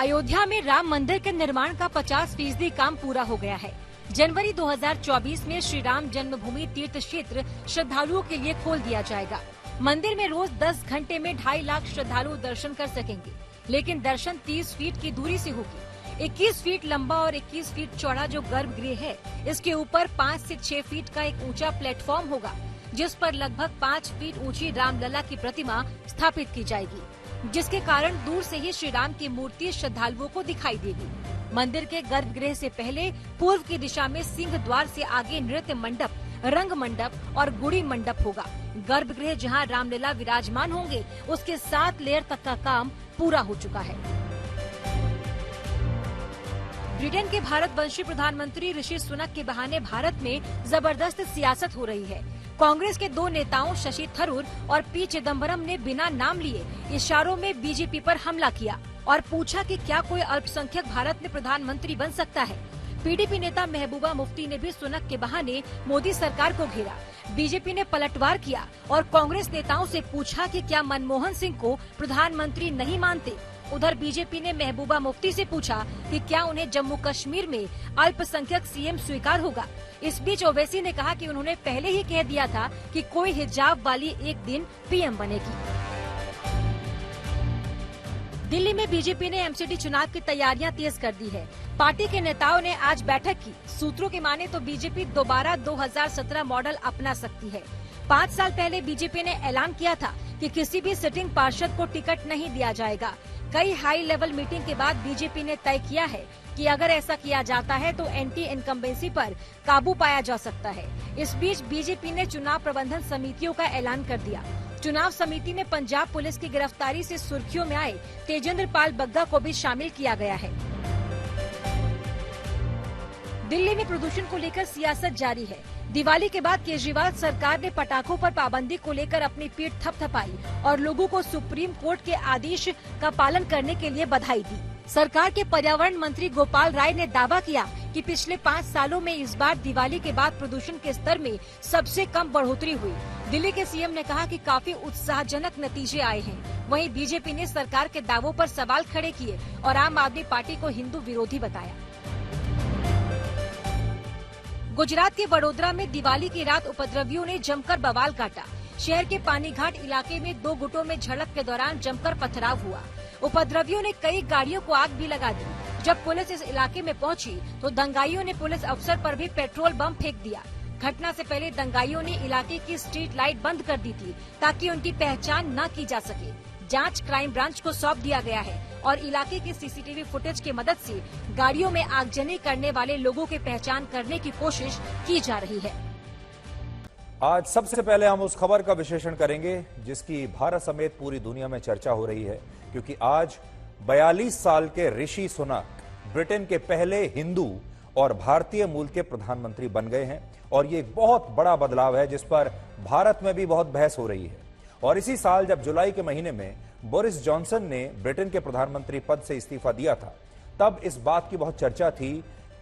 अयोध्या में राम मंदिर के निर्माण का 50% काम पूरा हो गया है। जनवरी 2024 में श्री राम जन्मभूमि तीर्थ क्षेत्र श्रद्धालुओं के लिए खोल दिया जाएगा। मंदिर में रोज 10 घंटे में 2.5 लाख श्रद्धालु दर्शन कर सकेंगे, लेकिन दर्शन 30 फीट की दूरी से होगी। 21 फीट लंबा और 21 फीट चौड़ा जो गर्भगृह है, इसके ऊपर 5 से 6 फीट का एक ऊंचा प्लेटफॉर्म होगा, जिस पर लगभग 5 फीट ऊंची रामलला की प्रतिमा स्थापित की जाएगी, जिसके कारण दूर से ही श्री राम की मूर्ति श्रद्धालुओं को दिखाई देगी। मंदिर के गर्भगृह से पहले पूर्व की दिशा में सिंह द्वार से आगे नृत्य मंडप, रंग मंडप और गुड़ी मंडप होगा। गर्भगृह जहां रामलला विराजमान होंगे, उसके 7 लेयर तक का काम पूरा हो चुका है। ब्रिटेन के भारतवंशी प्रधानमंत्री ऋषि सुनक के बहाने भारत में जबरदस्त सियासत हो रही है। कांग्रेस के 2 नेताओं शशि थरूर और पी चिदम्बरम ने बिना नाम लिए इशारों में बीजेपी पर हमला किया और पूछा कि क्या कोई अल्पसंख्यक भारत में प्रधानमंत्री बन सकता है। पीडीपी नेता महबूबा मुफ्ती ने भी सुनक के बहाने मोदी सरकार को घेरा। बीजेपी ने पलटवार किया और कांग्रेस नेताओं से पूछा कि क्या मनमोहन सिंह को प्रधानमंत्री नहीं मानते। उधर बीजेपी ने महबूबा मुफ्ती से पूछा कि क्या उन्हें जम्मू कश्मीर में अल्पसंख्यक सीएम स्वीकार होगा। इस बीच ओवैसी ने कहा कि उन्होंने पहले ही कह दिया था कि कोई हिजाब वाली एक दिन पीएम बनेगी। दिल्ली में बीजेपी ने एमसीडी चुनाव की तैयारियां तेज कर दी है। पार्टी के नेताओं ने आज बैठक की। सूत्रों के माने तो बीजेपी दोबारा 2017 मॉडल अपना सकती है। 5 साल पहले बीजेपी ने ऐलान किया था कि किसी भी सिटिंग पार्षद को टिकट नहीं दिया जाएगा। कई हाई लेवल मीटिंग के बाद बीजेपी ने तय किया है कि अगर ऐसा किया जाता है तो एंटी इनकम्बेंसी पर काबू पाया जा सकता है। इस बीच बीजेपी ने चुनाव प्रबंधन समितियों का ऐलान कर दिया। चुनाव समिति में पंजाब पुलिस की गिरफ्तारी से सुर्खियों में आए तेजेंद्र पाल बग्गा को भी शामिल किया गया है। दिल्ली में प्रदूषण को लेकर सियासत जारी है। दिवाली के बाद केजरीवाल सरकार ने पटाखों पर पाबंदी को लेकर अपनी पीठ थपथपाई और लोगों को सुप्रीम कोर्ट के आदेश का पालन करने के लिए बधाई दी। सरकार के पर्यावरण मंत्री गोपाल राय ने दावा किया कि पिछले 5 सालों में इस बार दिवाली के बाद प्रदूषण के स्तर में सबसे कम बढ़ोतरी हुई। दिल्ली के सीएम ने कहा कि काफी उत्साहजनक नतीजे आए हैं। वहीं बीजेपी ने सरकार के दावों पर सवाल खड़े किए और आम आदमी पार्टी को हिंदू विरोधी बताया। गुजरात के वडोदरा में दिवाली की रात उपद्रवियों ने जमकर बवाल काटा। शहर के पानीघाट इलाके में 2 गुटों में झड़प के दौरान जमकर पथराव हुआ। उपद्रवियों ने कई गाड़ियों को आग भी लगा दी। जब पुलिस इस इलाके में पहुंची तो दंगाइयों ने पुलिस अफसर पर भी पेट्रोल बम फेंक दिया। घटना से पहले दंगाइयों ने इलाके की स्ट्रीट लाइट बंद कर दी थी ताकि उनकी पहचान न की जा सके। जांच क्राइम ब्रांच को सौंप दिया गया है और इलाके की सीसीटीवी फुटेज की मदद से गाड़ियों में आगजनी करने वाले लोगों की पहचान करने की कोशिश की जा रही है। आज सबसे पहले हम उस खबर का विश्लेषण करेंगे जिसकी भारत समेत पूरी दुनिया में चर्चा हो रही है, क्योंकि आज 42 साल के ऋषि सुनक ब्रिटेन के पहले हिंदू और भारतीय मूल के प्रधानमंत्री बन गए हैं और ये एक बहुत बड़ा बदलाव है जिस पर भारत में भी बहुत बहस हो रही है। और इसी साल जब जुलाई के महीने में बोरिस जॉनसन ने ब्रिटेन के प्रधानमंत्री पद से इस्तीफा दिया था, तब इस बात की बहुत चर्चा थी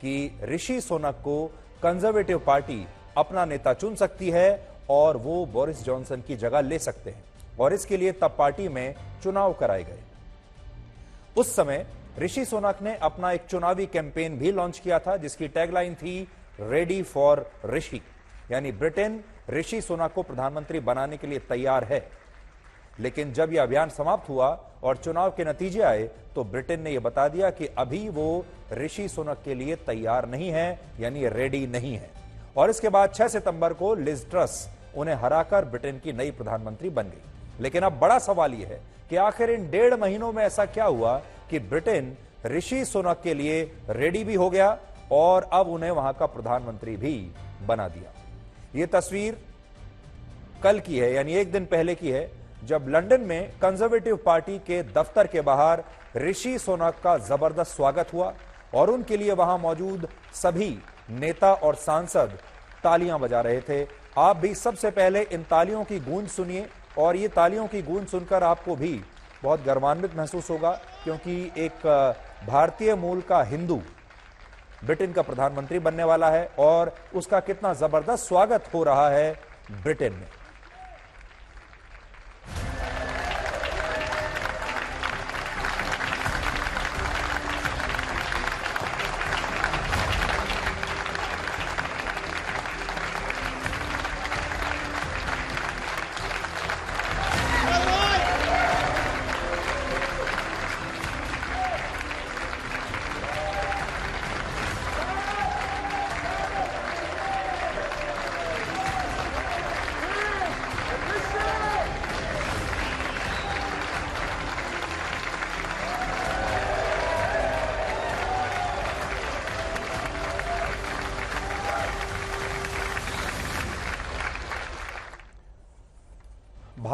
कि ऋषि सुनक को कंजर्वेटिव पार्टी अपना नेता चुन सकती है और वो बोरिस जॉनसन की जगह ले सकते हैं। और इसके लिए तब पार्टी में चुनाव कराए गए। उस समय ऋषि सुनक ने अपना एक चुनावी कैंपेन भी लॉन्च किया था जिसकी टैगलाइन थी रेडी फॉर ऋषि, यानी ब्रिटेन ऋषि सुनक को प्रधानमंत्री बनाने के लिए तैयार है। लेकिन जब यह अभियान समाप्त हुआ और चुनाव के नतीजे आए तो ब्रिटेन ने यह बता दिया कि अभी वो ऋषि सुनक के लिए तैयार नहीं है, यानी रेडी नहीं है। और इसके बाद 6 सितंबर को लिज ट्रस उन्हें हराकर ब्रिटेन की नई प्रधानमंत्री बन गई। लेकिन अब बड़ा सवाल यह है कि आखिर इन 1.5 महीनों में ऐसा क्या हुआ कि ब्रिटेन ऋषि सुनक के लिए रेडी भी हो गया और अब उन्हें वहां का प्रधानमंत्री भी बना दिया। यह तस्वीर कल की है, यानी एक दिन पहले की है, जब लंदन में कंजर्वेटिव पार्टी के दफ्तर के बाहर ऋषि सुनक का जबरदस्त स्वागत हुआ और उनके लिए वहां मौजूद सभी नेता और सांसद तालियां बजा रहे थे। आप भी सबसे पहले इन तालियों की गूंज सुनिए और ये तालियों की गूंज सुनकर आपको भी बहुत गर्वान्वित महसूस होगा, क्योंकि एक भारतीय मूल का हिंदू ब्रिटेन का प्रधानमंत्री बनने वाला है और उसका कितना जबरदस्त स्वागत हो रहा है ब्रिटेन में।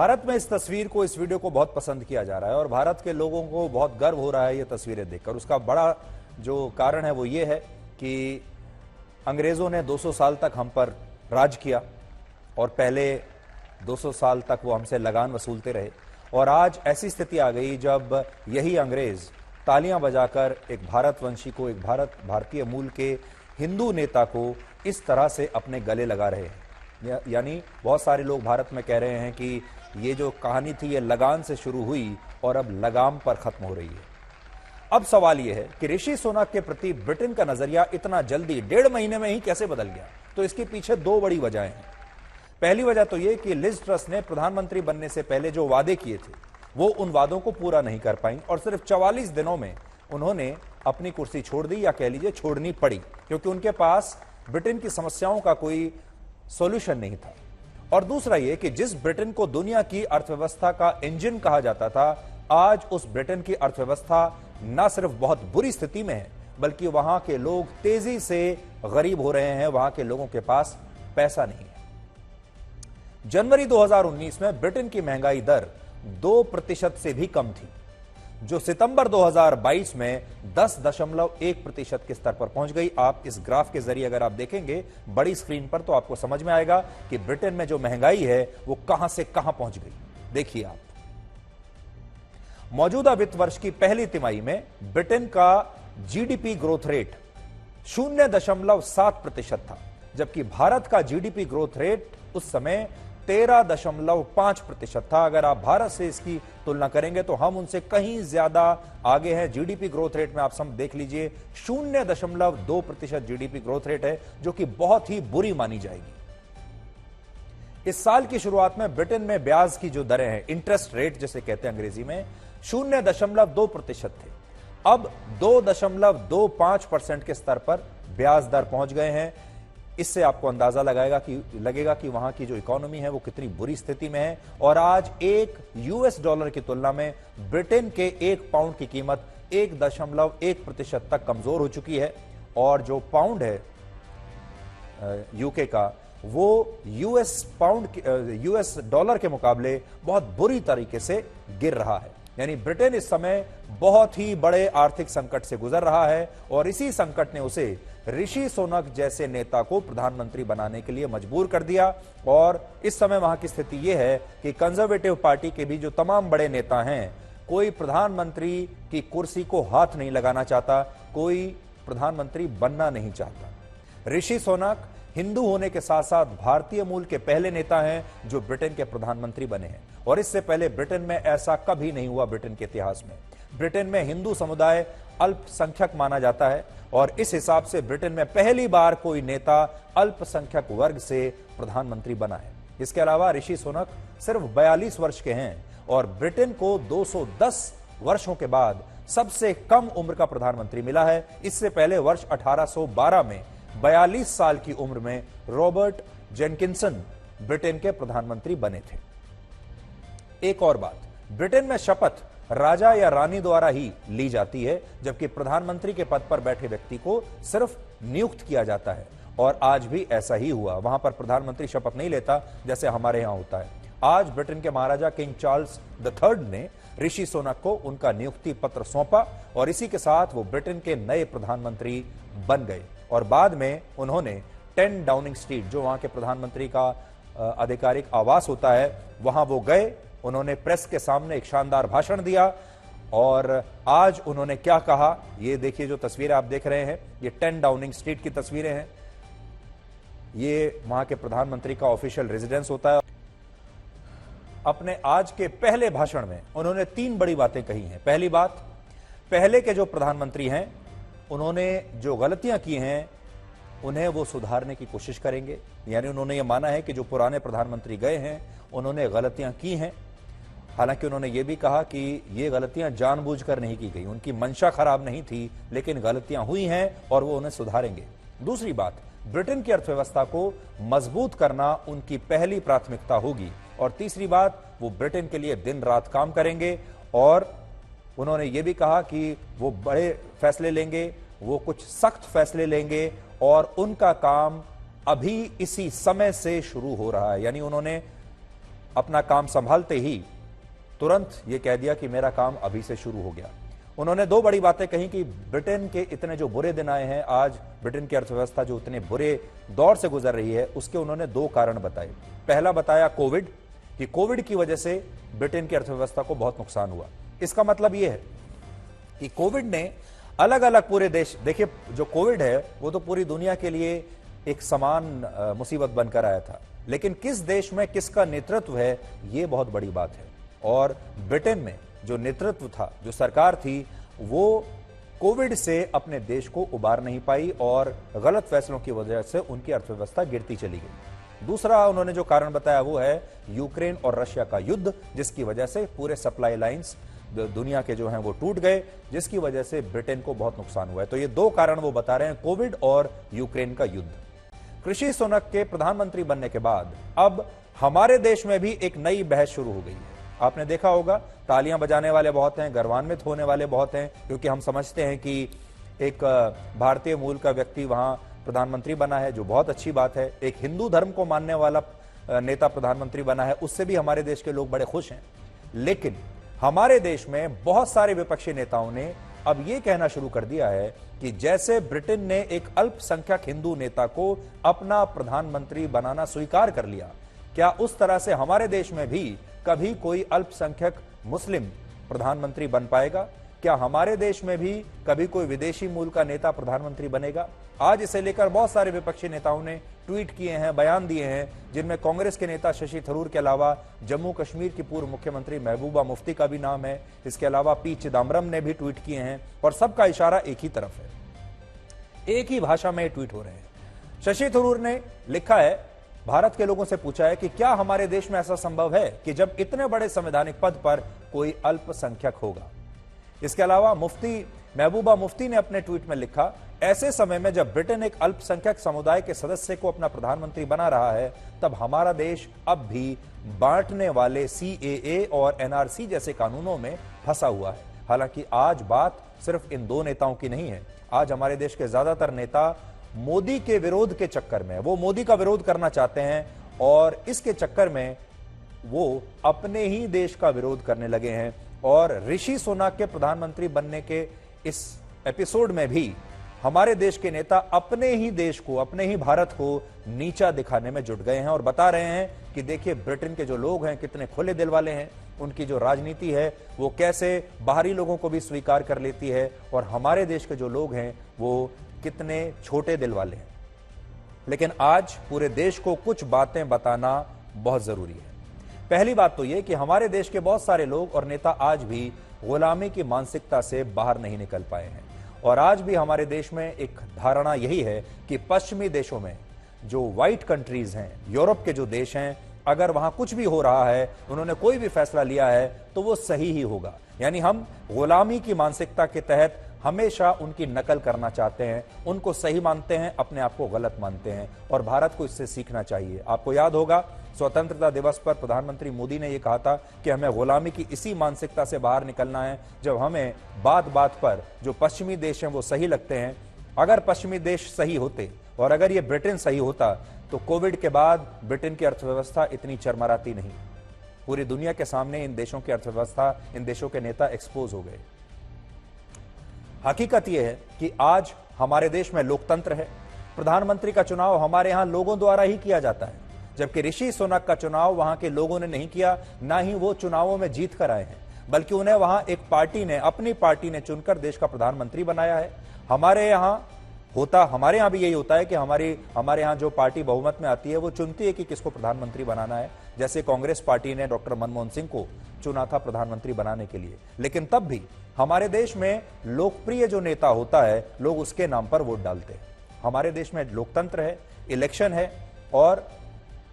भारत में इस तस्वीर को, इस वीडियो को बहुत पसंद किया जा रहा है और भारत के लोगों को बहुत गर्व हो रहा है ये तस्वीरें देखकर। उसका बड़ा जो कारण है वो ये है कि अंग्रेजों ने 200 साल तक हम पर राज किया और पहले 200 साल तक वो हमसे लगान वसूलते रहे, और आज ऐसी स्थिति आ गई जब यही अंग्रेज तालियां बजाकर एक भारतवंशी को, एक भारतीय मूल के हिंदू नेता को इस तरह से अपने गले लगा रहे हैं। यानी बहुत सारे लोग भारत में कह रहे हैं कि ये जो कहानी थी ये लगान से शुरू हुई और अब लगाम पर खत्म हो रही है। अब सवाल यह है कि ऋषि सुनक के प्रति ब्रिटेन का नजरिया इतना जल्दी 1.5 महीने में ही कैसे बदल गया? तो इसके पीछे 2 बड़ी वजहें हैं। पहली वजह तो यह कि लिज ट्रस ने प्रधानमंत्री बनने से पहले जो वादे किए थे वो उन वादों को पूरा नहीं कर पाई और सिर्फ 44 दिनों में उन्होंने अपनी कुर्सी छोड़ दी, या कह लीजिए छोड़नी पड़ी, क्योंकि उनके पास ब्रिटेन की समस्याओं का कोई सॉल्यूशन नहीं था। और दूसरा यह कि जिस ब्रिटेन को दुनिया की अर्थव्यवस्था का इंजन कहा जाता था, आज उस ब्रिटेन की अर्थव्यवस्था न सिर्फ बहुत बुरी स्थिति में है, बल्कि वहां के लोग तेजी से गरीब हो रहे हैं, वहां के लोगों के पास पैसा नहीं है। जनवरी 2019 में ब्रिटेन की महंगाई दर 2% से भी कम थी, जो सितंबर 2022 में 10.1% के स्तर पर पहुंच गई। आप इस ग्राफ के जरिए अगर आप देखेंगे बड़ी स्क्रीन पर तो आपको समझ में आएगा कि ब्रिटेन में जो महंगाई है वो कहां से कहां पहुंच गई। देखिए आप, मौजूदा वित्त वर्ष की पहली तिमाही में ब्रिटेन का जीडीपी ग्रोथ रेट 0.7% था, जबकि भारत का जीडीपी ग्रोथ रेट उस समय 13.5% था। अगर आप भारत से इसकी तुलना करेंगे तो हम उनसे कहीं ज्यादा आगे हैं। जीडीपी ग्रोथ रेट में आप सब देख लीजिए 0.2% जीडीपी ग्रोथ रेट है, जो कि बहुत ही बुरी मानी जाएगी। इस साल की शुरुआत में ब्रिटेन में ब्याज की जो दरें हैं, इंटरेस्ट रेट जिसे कहते हैं अंग्रेजी में, 0.2% थे। अब 2.25% के स्तर पर ब्याज दर पहुंच गए हैं। इससे आपको अंदाजा लगेगा कि वहां की जो इकोनॉमी है वो कितनी बुरी स्थिति में है। और आज $1 की तुलना में ब्रिटेन के 1 पाउंड की कीमत 1.1% तक कमजोर हो चुकी है, और जो पाउंड है यूके का, वो यूएस डॉलर के मुकाबले बहुत बुरी तरीके से गिर रहा है। यानी ब्रिटेन इस समय बहुत ही बड़े आर्थिक संकट से गुजर रहा है, और इसी संकट ने उसे ऋषि सुनक जैसे नेता को प्रधानमंत्री बनाने के लिए मजबूर कर दिया। और इस समय वहां की स्थिति यह है कि कंजर्वेटिव पार्टी के भी जो तमाम बड़े नेता हैं, कोई प्रधानमंत्री की कुर्सी को हाथ नहीं लगाना चाहता, कोई प्रधानमंत्री बनना नहीं चाहता। ऋषि सुनक हिंदू होने के साथ साथ भारतीय मूल के पहले नेता हैं जो ब्रिटेन के प्रधानमंत्री बने हैं, और इससे पहले ब्रिटेन में ऐसा कभी नहीं हुआ। ब्रिटेन के इतिहास में ब्रिटेन में हिंदू समुदाय अल्पसंख्यक माना जाता है, और इस हिसाब से ब्रिटेन में पहली बार कोई नेता अल्पसंख्यक वर्ग से प्रधानमंत्री बना है। इसके अलावा ऋषि सुनक सिर्फ 42 वर्ष के हैं, और ब्रिटेन को 210 वर्षों के बाद सबसे कम उम्र का प्रधानमंत्री मिला है। इससे पहले वर्ष 1812 में 42 साल की उम्र में रॉबर्ट जेनकिंसन ब्रिटेन के प्रधानमंत्री बने थे। एक और बात, ब्रिटेन में शपथ राजा या रानी द्वारा ही ली जाती है, जबकि प्रधानमंत्री के पद पर बैठे व्यक्ति को सिर्फ नियुक्त किया जाता है, और आज भी ऐसा ही हुआ। वहां पर प्रधानमंत्री शपथ नहीं लेता जैसे हमारे यहां होता है। आज ब्रिटेन के महाराजा किंग चार्ल्स III ने ऋषि सुनक को उनका नियुक्ति पत्र सौंपा, और इसी के साथ वो ब्रिटेन के नए प्रधानमंत्री बन गए। और बाद में उन्होंने 10 डाउनिंग स्ट्रीट, जो वहां के प्रधानमंत्री का आधिकारिक आवास होता है, वहां वो गए। उन्होंने प्रेस के सामने एक शानदार भाषण दिया, और आज उन्होंने क्या कहा ये देखिए। जो तस्वीरें आप देख रहे हैं ये 10 डाउनिंग स्ट्रीट की तस्वीरें हैं। ये वहां के प्रधानमंत्री का ऑफिशियल रेजिडेंस होता है। अपने आज के पहले भाषण में उन्होंने 3 बड़ी बातें कही हैं। पहली बात, पहले के जो प्रधानमंत्री हैं उन्होंने जो गलतियां की हैं उन्हें वो सुधारने की कोशिश करेंगे। यानी उन्होंने ये माना है कि जो पुराने प्रधानमंत्री गए हैं उन्होंने गलतियां की हैं। हालांकि उन्होंने ये भी कहा कि ये गलतियां जानबूझकर नहीं की गई, उनकी मंशा खराब नहीं थी, लेकिन गलतियां हुई हैं और वो उन्हें सुधारेंगे। दूसरी बात, ब्रिटेन की अर्थव्यवस्था को मजबूत करना उनकी पहली प्राथमिकता होगी। और तीसरी बात, वो ब्रिटेन के लिए दिन रात काम करेंगे। और उन्होंने ये भी कहा कि वो बड़े फैसले लेंगे, वो कुछ सख्त फैसले लेंगे, और उनका काम अभी इसी समय से शुरू हो रहा है। यानी उन्होंने अपना काम संभालते ही तुरंत ये कह दिया कि मेरा काम अभी से शुरू हो गया। उन्होंने दो बड़ी बातें कही कि ब्रिटेन के इतने जो बुरे दिन आए हैं, आज ब्रिटेन की अर्थव्यवस्था जो इतने बुरे दौर से गुजर रही है, उसके उन्होंने दो कारण बताए। पहला बताया कोविड, कि कोविड की वजह से ब्रिटेन की अर्थव्यवस्था को बहुत नुकसान हुआ। इसका मतलब यह है कि कोविड ने अलग अलग पूरे देश, देखिए जो कोविड है वो तो पूरी दुनिया के लिए एक समान मुसीबत बनकर आया था, लेकिन किस देश में किसका नेतृत्व है ये बहुत बड़ी बात है। और ब्रिटेन में जो नेतृत्व था, जो सरकार थी, वो कोविड से अपने देश को उबार नहीं पाई और गलत फैसलों की वजह से उनकी अर्थव्यवस्था गिरती चली गई। दूसरा उन्होंने जो कारण बताया वो है यूक्रेन और रशिया का युद्ध, जिसकी वजह से पूरे सप्लाई लाइंस दुनिया के जो हैं वो टूट गए, जिसकी वजह से ब्रिटेन को बहुत नुकसान हुआ है। तो ये दो कारण वो बता रहे हैं, कोविड और यूक्रेन का युद्ध। ऋषि सुनक के प्रधानमंत्री बनने के बाद अब हमारे देश में भी एक नई बहस शुरू हो गई है। आपने देखा होगा, तालियां बजाने वाले बहुत हैं, गर्वान्वित होने वाले बहुत हैं, क्योंकि हम समझते हैं कि एक भारतीय मूल का व्यक्ति वहां प्रधानमंत्री बना है, जो बहुत अच्छी बात है। एक हिंदू धर्म को मानने वाला नेता प्रधानमंत्री बना है, उससे भी हमारे देश के लोग बड़े खुश हैं। लेकिन हमारे देश में बहुत सारे विपक्षी नेताओं ने अब यह कहना शुरू कर दिया है कि जैसे ब्रिटेन ने एक अल्पसंख्यक हिंदू नेता को अपना प्रधानमंत्री बनाना स्वीकार कर लिया, क्या उस तरह से हमारे देश में भी कभी कोई अल्पसंख्यक मुस्लिम प्रधानमंत्री बन पाएगा? क्या हमारे देश में भी कभी कोई विदेशी मूल का नेता प्रधानमंत्री बनेगा? आज इसे लेकर बहुत सारे विपक्षी नेताओं ने ट्वीट किए हैं, बयान दिए हैं, जिनमें कांग्रेस के नेता शशि थरूर के अलावा जम्मू कश्मीर की पूर्व मुख्यमंत्री महबूबा मुफ्ती का भी नाम है। इसके अलावा पी चिदम्बरम ने भी ट्वीट किए हैं और सबका इशारा एक ही तरफ है, एक ही भाषा में ट्वीट हो रहे हैं। शशि थरूर ने लिखा है, भारत के लोगों से पूछा है कि क्या हमारे देश में ऐसा संभव है कि जब इतने बड़े संवैधानिक पद पर कोई अल्पसंख्यक होगा। इसके अलावा महबूबा मुफ्ती ने अपने ट्वीट में लिखा, ऐसे समय में जब ब्रिटेन एक अल्पसंख्यक समुदाय के सदस्य को अपना प्रधानमंत्री बना रहा है, तब हमारा देश अब भी बांटने वाले सीएए और एनआरसी जैसे कानूनों में फंसा हुआ है। हालांकि आज बात सिर्फ इन दो नेताओं की नहीं है। आज हमारे देश के ज्यादातर नेता मोदी के विरोध के चक्कर में, वो मोदी का विरोध करना चाहते हैं और इसके चक्कर में वो अपने ही देश का विरोध करने लगे हैं। और ऋषि सुनक के प्रधानमंत्री बनने के इस एपिसोड में भी हमारे देश के नेता अपने ही देश को, अपने ही भारत को नीचा दिखाने में जुट गए हैं और बता रहे हैं कि देखिए ब्रिटेन के जो लोग हैं कितने खुले दिल वाले हैं, उनकी जो राजनीति है वो कैसे बाहरी लोगों को भी स्वीकार कर लेती है, और हमारे देश के जो लोग हैं वो कितने छोटे दिल वाले हैं। लेकिन आज पूरे देश को कुछ बातें बताना बहुत जरूरी है। पहली बात तो यह कि हमारे देश के बहुत सारे लोग और नेता आज भी गुलामी की मानसिकता से बाहर नहीं निकल पाए हैं, और आज भी हमारे देश में एक धारणा यही है कि पश्चिमी देशों में जो व्हाइट कंट्रीज हैं, यूरोप के जो देश हैं, अगर वहां कुछ भी हो रहा है, उन्होंने कोई भी फैसला लिया है तो वो सही ही होगा। यानी हम गुलामी की मानसिकता के तहत हमेशा उनकी नकल करना चाहते हैं, उनको सही मानते हैं, अपने आप को गलत मानते हैं, और भारत को इससे सीखना चाहिए। आपको याद होगा, स्वतंत्रता दिवस पर प्रधानमंत्री मोदी ने यह कहा था कि हमें गुलामी की इसी मानसिकता से बाहर निकलना है, जब हमें बात बात पर जो पश्चिमी देश हैं वो सही लगते हैं। अगर पश्चिमी देश सही होते और अगर ये ब्रिटेन सही होता तो कोविड के बाद ब्रिटेन की अर्थव्यवस्था इतनी चरमराती नहीं। पूरी दुनिया के सामने इन देशों की अर्थव्यवस्था, इन देशों के नेता एक्सपोज हो गए। हकीकत यह है कि आज हमारे देश में लोकतंत्र है। प्रधानमंत्री का चुनाव हमारे यहां लोगों द्वारा ही किया जाता है, जबकि ऋषि सुनक का चुनाव वहां के लोगों ने नहीं किया, ना ही वो चुनावों में जीत कर आए हैं, बल्कि उन्हें वहां एक पार्टी ने, अपनी पार्टी ने चुनकर देश का प्रधानमंत्री बनाया है। हमारे यहां भी यही होता है कि हमारे यहां जो पार्टी बहुमत में आती है वो चुनती है कि किसको प्रधानमंत्री बनाना है। जैसे कांग्रेस पार्टी ने डॉक्टर मनमोहन सिंह को चुना था प्रधानमंत्री बनाने के लिए, लेकिन तब भी हमारे देश में लोकप्रिय जो नेता होता है, लोग उसके नाम पर वोट डालते हैं। हमारे देश में लोकतंत्र है, इलेक्शन है, और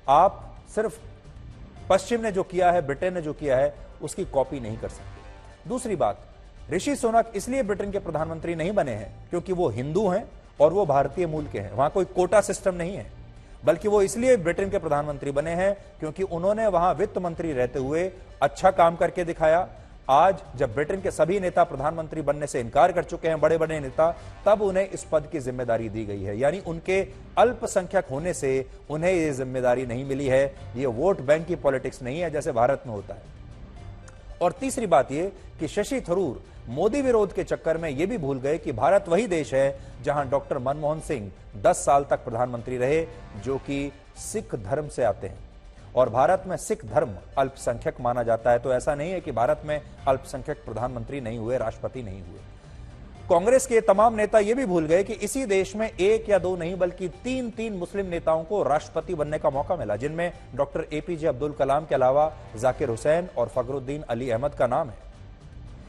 आप सिर्फ पश्चिम ने जो किया है, ब्रिटेन ने जो किया है, उसकी कॉपी नहीं कर सकते। दूसरी बात, ऋषि सुनक इसलिए ब्रिटेन के प्रधानमंत्री नहीं बने हैं क्योंकि वो हिंदू हैं और वो भारतीय मूल के हैं। वहां कोई कोटा सिस्टम नहीं है, बल्कि वो इसलिए ब्रिटेन के प्रधानमंत्री बने हैं क्योंकि उन्होंने वहां वित्त मंत्री रहते हुए अच्छा काम करके दिखाया। आज जब ब्रिटेन के सभी नेता प्रधानमंत्री बनने से इनकार कर चुके हैं, बड़े बड़े नेता, तब उन्हें इस पद की जिम्मेदारी दी गई है। यानी उनके अल्पसंख्यक होने से उन्हें यह जिम्मेदारी नहीं मिली है। यह वोट बैंक की पॉलिटिक्स नहीं है जैसे भारत में होता है। और तीसरी बात यह कि शशि थरूर मोदी विरोध के चक्कर में यह भी भूल गए कि भारत वही देश है जहां डॉक्टर मनमोहन सिंह 10 साल तक प्रधानमंत्री रहे, जो कि सिख धर्म से आते हैं और भारत में सिख धर्म अल्पसंख्यक माना जाता है। तो ऐसा नहीं है कि भारत में अल्पसंख्यक प्रधानमंत्री नहीं हुए, राष्ट्रपति नहीं हुए। कांग्रेस के तमाम नेता यह भी भूल गए कि इसी देश में 1 या 2 नहीं बल्कि 3 मुस्लिम नेताओं को राष्ट्रपति बनने का मौका मिला, जिनमें डॉक्टर एपीजे अब्दुल कलाम के अलावा जाकिर हुसैन और फखरुद्दीन अली अहमद का नाम है।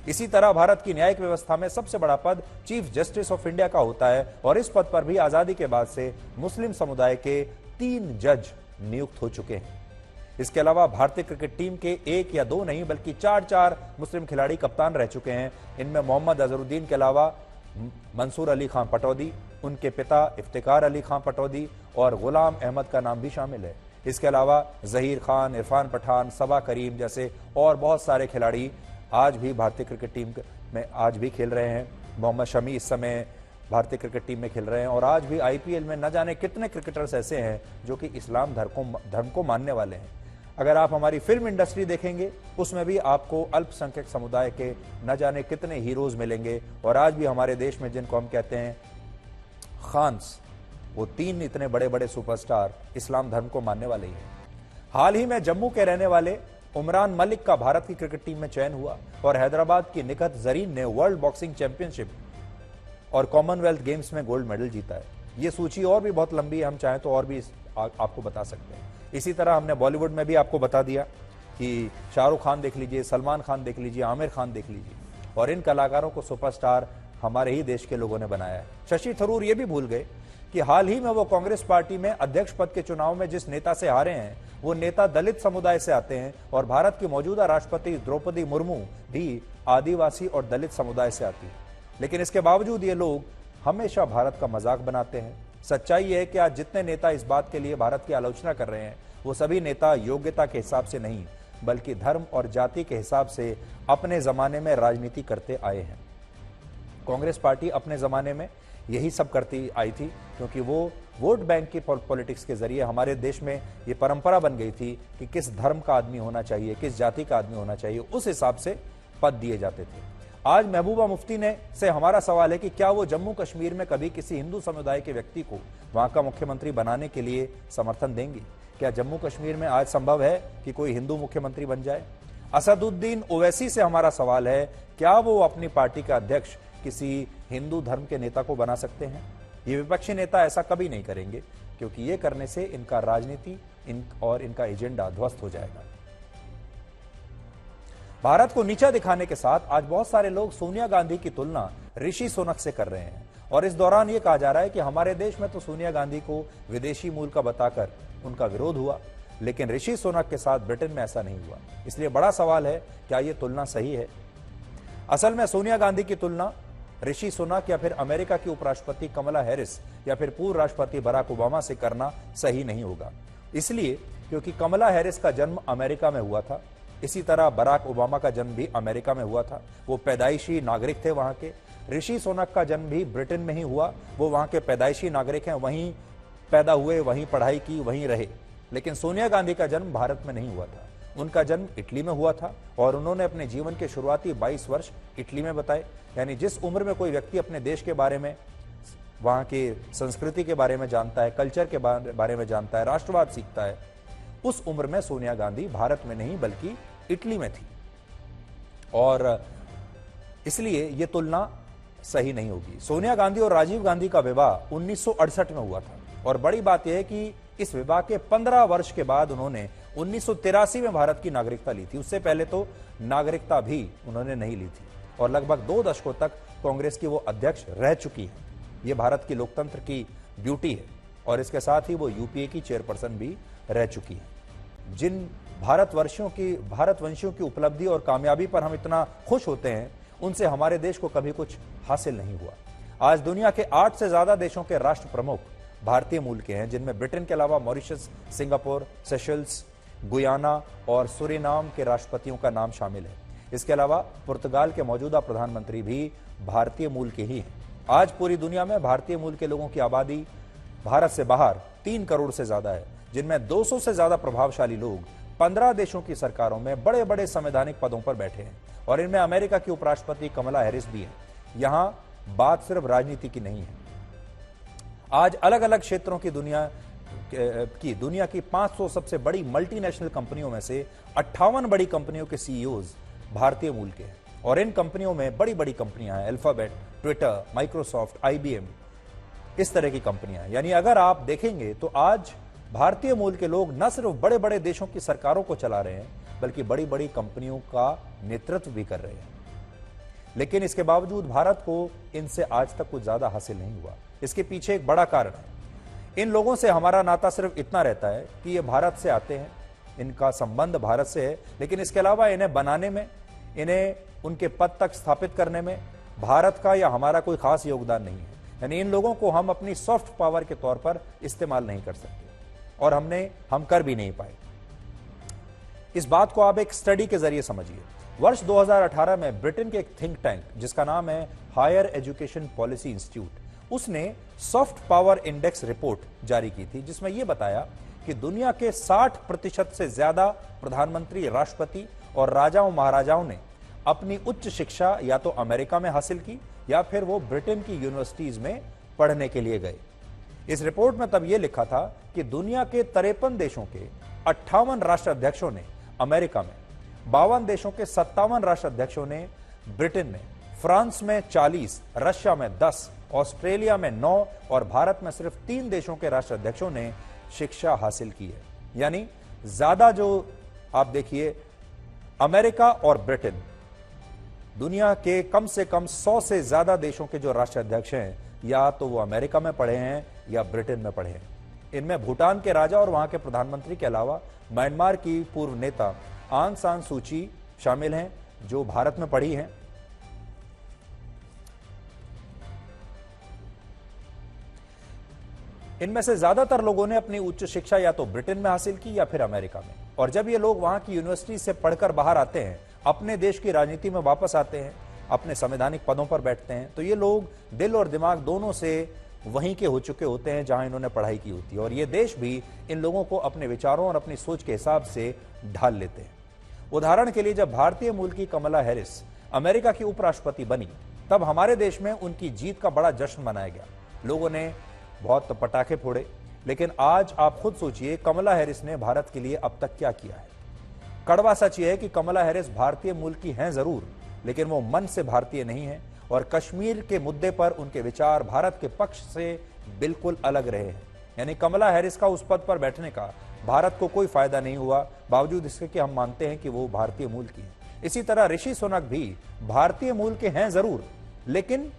इसी तरह भारत की न्यायिक व्यवस्था में सबसे बड़ा पद चीफ जस्टिस ऑफ इंडिया का होता है और इस पद पर भी आजादी के बाद से मुस्लिम समुदाय के 3 जज नियुक्त हो चुके हैं। इसके अलावा भारतीय क्रिकेट टीम के 1 या 2 नहीं बल्कि 4 मुस्लिम खिलाड़ी कप्तान रह चुके हैं। इनमें मोहम्मद अजहरुद्दीन के अलावा मंसूर अली खान पटौदी, उनके पिता इफ्तिकार अली खान पटौदी और गुलाम अहमद का नाम भी शामिल है। इसके अलावा जहीर खान, इरफान पठान, सबा करीम जैसे और बहुत सारे खिलाड़ी आज भी भारतीय क्रिकेट टीम में आज भी खेल रहे हैं। मोहम्मद शमी इस समय भारतीय क्रिकेट टीम में खेल रहे हैं और आज भी आईपीएल में न जाने कितने क्रिकेटर्स ऐसे हैं जो कि इस्लाम धर्म को मानने वाले हैं। अगर आप हमारी फिल्म इंडस्ट्री देखेंगे, उसमें भी आपको अल्पसंख्यक समुदाय के न जाने कितने हीरोज मिलेंगे। और आज भी हमारे देश में जिनको हम कहते हैं खान्स, वो 3 इतने बड़े बड़े सुपरस्टार इस्लाम धर्म को मानने वाले ही हैं। हाल ही में जम्मू के रहने वाले उमरान मलिक का भारत की क्रिकेट टीम में चयन हुआ और हैदराबाद की निखत जरीन ने वर्ल्ड बॉक्सिंग चैंपियनशिप और कॉमनवेल्थ गेम्स में गोल्ड मेडल जीता है। ये सूची और भी बहुत लंबी है, हम चाहें तो और भी आपको बता सकते हैं। इसी तरह हमने बॉलीवुड में भी आपको बता दिया कि शाहरुख खान देख लीजिए, सलमान खान देख लीजिए, आमिर खान देख लीजिए, और इन कलाकारों को सुपरस्टार हमारे ही देश के लोगों ने बनाया है। शशि थरूर ये भी भूल गए कि हाल ही में वो कांग्रेस पार्टी में अध्यक्ष पद के चुनाव में जिस नेता से हारे हैं, वो नेता दलित समुदाय से आते हैं और भारत की मौजूदा राष्ट्रपति द्रौपदी मुर्मू भी आदिवासी और दलित समुदाय से आती है। लेकिन इसके बावजूद ये लोग हमेशा भारत का मजाक बनाते हैं। सच्चाई है कि आज जितने नेता इस बात के लिए भारत की आलोचना कर रहे हैं, वो सभी नेता योग्यता के हिसाब से नहीं बल्कि धर्म और जाति के हिसाब से अपने जमाने में राजनीति करते आए हैं। कांग्रेस पार्टी अपने जमाने में यही सब करती आई थी, क्योंकि वो वोट बैंक की पॉलिटिक्स के जरिए हमारे देश में ये परंपरा बन गई थी कि किस धर्म का आदमी होना चाहिए, किस जाति का आदमी होना चाहिए, उस हिसाब से पद दिए जाते थे। आज महबूबा मुफ्ती से हमारा सवाल है कि क्या वो जम्मू कश्मीर में कभी किसी हिंदू समुदाय के व्यक्ति को वहां का मुख्यमंत्री बनाने के लिए समर्थन देंगी? क्या जम्मू कश्मीर में आज संभव है कि कोई हिंदू मुख्यमंत्री बन जाए? असदुद्दीन ओवैसी से हमारा सवाल है, क्या वो अपनी पार्टी का अध्यक्ष किसी हिंदू धर्म के नेता को बना सकते हैं? ये विपक्षी नेता ऐसा कभी नहीं करेंगे, क्योंकि ये करने से इनका राजनीति और इनका एजेंडा ध्वस्त हो जाएगा। भारत को नीचा दिखाने के साथ आज बहुत सारे लोग सोनिया गांधी की तुलना ऋषि सुनक से कर रहे हैं और इस दौरान यह कहा जा रहा है कि हमारे देश में तो सोनिया गांधी को विदेशी मूल का बताकर उनका विरोध हुआ, लेकिन ऋषि सुनक के साथ ब्रिटेन में ऐसा नहीं हुआ। इसलिए बड़ा सवाल है, क्या यह तुलना सही है? असल में सोनिया गांधी की तुलना ऋषि सुनक या फिर अमेरिका की उपराष्ट्रपति कमला हैरिस या फिर पूर्व राष्ट्रपति बराक ओबामा से करना सही नहीं होगा। इसलिए क्योंकि कमला हैरिस का जन्म अमेरिका में हुआ था, इसी तरह बराक ओबामा का जन्म भी अमेरिका में हुआ था, वो पैदाइशी नागरिक थे वहां के। ऋषि सुनक का जन्म भी ब्रिटेन में ही हुआ, वो वहां के पैदाइशी नागरिक हैं, वहीं पैदा हुए, वहीं पढ़ाई की, वहीं रहे। लेकिन सोनिया गांधी का जन्म भारत में नहीं हुआ था, उनका जन्म इटली में हुआ था और उन्होंने अपने जीवन के शुरुआती 22 वर्ष इटली में बताए। यानी जिस उम्र में कोई व्यक्ति अपने देश के बारे में, वहां की संस्कृति के बारे में जानता है, कल्चर के बारे में जानता है, राष्ट्रवाद सीखता है, उस उम्र में सोनिया गांधी भारत में नहीं बल्कि इटली में थी और इसलिए यह तुलना सही नहीं होगी। सोनिया गांधी और राजीव गांधी का विवाह 1968 में हुआ था और बड़ी बात यह है कि इस विवाह के 15 वर्ष के बाद उन्होंने 1983 में भारत की नागरिकता ली थी। उससे पहले तो नागरिकता भी उन्होंने नहीं ली थी और लगभग 2 दशकों तक कांग्रेस की वो अध्यक्ष रह चुकी है। ये भारत की लोकतंत्र की ब्यूटी है और इसके साथ ही वो यूपीए की चेयरपर्सन भी रह चुकी है। जिन भारतवंशियों की उपलब्धि और कामयाबी पर हम इतना खुश होते हैं, उनसे हमारे देश को कभी कुछ हासिल नहीं हुआ। आज दुनिया के 8 से ज्यादा देशों के राष्ट्र प्रमुख भारतीय मूल के हैं, जिनमें ब्रिटेन के अलावा मॉरिशस, सिंगापुर, सेशल्स, गुयाना और सुरिनाम के राष्ट्रपतियों का नाम शामिल है। इसके अलावा पुर्तगाल के मौजूदा प्रधानमंत्री भी भारतीय मूल के ही हैं। आज पूरी दुनिया में भारतीय मूल के लोगों की आबादी भारत से बाहर 3 करोड़ से ज्यादा है, जिनमें 200 से ज्यादा प्रभावशाली लोग 15 देशों की सरकारों में बड़े बड़े संवैधानिक पदों पर बैठे हैं और इनमें अमेरिका की उपराष्ट्रपति कमला हैरिस भी हैं। यहां बात सिर्फ राजनीति की नहीं है। आज अलग अलग क्षेत्रों की दुनिया की 500 सबसे बड़ी मल्टीनेशनल कंपनियों में से 58 बड़ी कंपनियों के सीईओज भारतीय मूल के हैं और इन कंपनियों में बड़ी बड़ी कंपनियां हैं, अल्फाबेट, ट्विटर, माइक्रोसॉफ्ट, IBM, इस तरह की कंपनियां। यानी अगर आप देखेंगे तो आज भारतीय मूल के लोग न सिर्फ बड़े बड़े देशों की सरकारों को चला रहे हैं, बल्कि बड़ी बड़ी कंपनियों का नेतृत्व भी कर रहे हैं। लेकिन इसके बावजूद भारत को इनसे आज तक कुछ ज्यादा हासिल नहीं हुआ। इसके पीछे एक बड़ा कारण है। इन लोगों से हमारा नाता सिर्फ इतना रहता है कि ये भारत से आते हैं, इनका संबंध भारत से है, लेकिन इसके अलावा इन्हें बनाने में, इन्हें उनके पद तक स्थापित करने में भारत का या हमारा कोई खास योगदान नहीं है। यानी इन लोगों को हम अपनी सॉफ्ट पावर के तौर पर इस्तेमाल नहीं कर सकते और हम कर भी नहीं पाए। इस बात को आप एक स्टडी के जरिए समझिए। वर्ष 2018 में ब्रिटेन के एक थिंक टैंक जिसका नाम है हायर एजुकेशन पॉलिसी इंस्टीट्यूट, उसने सॉफ्ट पावर इंडेक्स रिपोर्ट जारी की थी, जिसमें यह बताया कि दुनिया के 60% से ज्यादा प्रधानमंत्री, राष्ट्रपति और राजाओं महाराजाओं ने अपनी उच्च शिक्षा या तो अमेरिका में हासिल की या फिर वो ब्रिटेन की यूनिवर्सिटीज में पढ़ने के लिए गए। इस रिपोर्ट में तब यह लिखा था कि दुनिया के 53 देशों के 58 राष्ट्राध्यक्षों ने अमेरिका में, 52 देशों के 57 राष्ट्राध्यक्षों ने ब्रिटेन में, फ्रांस में 40, रशिया में 10, ऑस्ट्रेलिया में 9 और भारत में सिर्फ 3 देशों के राष्ट्राध्यक्षों ने शिक्षा हासिल की है। यानी ज्यादा जो आप देखिए, अमेरिका और ब्रिटेन, दुनिया के कम से कम 100 से ज्यादा देशों के जो राष्ट्राध्यक्ष हैं, या तो वो अमेरिका में पढ़े हैं या ब्रिटेन में पढ़े हैं। इनमें भूटान के राजा और वहां के प्रधानमंत्री के अलावा म्यांमार की पूर्व नेता आंग सान सूची शामिल हैं, जो भारत में पढ़ी हैं। इनमें से ज्यादातर लोगों ने अपनी उच्च शिक्षा या तो ब्रिटेन में हासिल की या फिर अमेरिका में। और जब ये लोग वहां की यूनिवर्सिटी से पढ़कर बाहर आते हैं, अपने देश की राजनीति में वापस आते हैं, अपने संवैधानिक पदों पर बैठते हैं, तो ये लोग दिल और दिमाग दोनों से वहीं के हो चुके होते हैं जहां इन्होंने पढ़ाई की होती है और ये देश भी इन लोगों को अपने विचारों और अपनी सोच के हिसाब से ढाल लेते हैं। उदाहरण के लिए, जब भारतीय मूल की कमला हैरिस अमेरिका की उपराष्ट्रपति बनी, तब हमारे देश में उनकी जीत का बड़ा जश्न मनाया गया। लोगों ने बहुत पटाखे फोड़े। लेकिन आज आप खुद सोचिए, कमला हैरिस ने भारत के लिए अब तक क्या किया है। कड़वा सच यह है कि कमला हैरिस भारतीय मूल की हैं जरूर, लेकिन वो मन से भारतीय नहीं है और कश्मीर के मुद्दे पर उनके विचार भारत के पक्ष से बिल्कुल अलग रहे हैं। यानी कमला हैरिस का उस पद पर बैठने का भारत को कोई फायदा नहीं हुआ, बावजूद इसके कि हम मानते हैं कि वो भारतीय मूल की है। इसी तरह ऋषि सुनक भी भारतीय मूल के हैं जरूर, लेकिन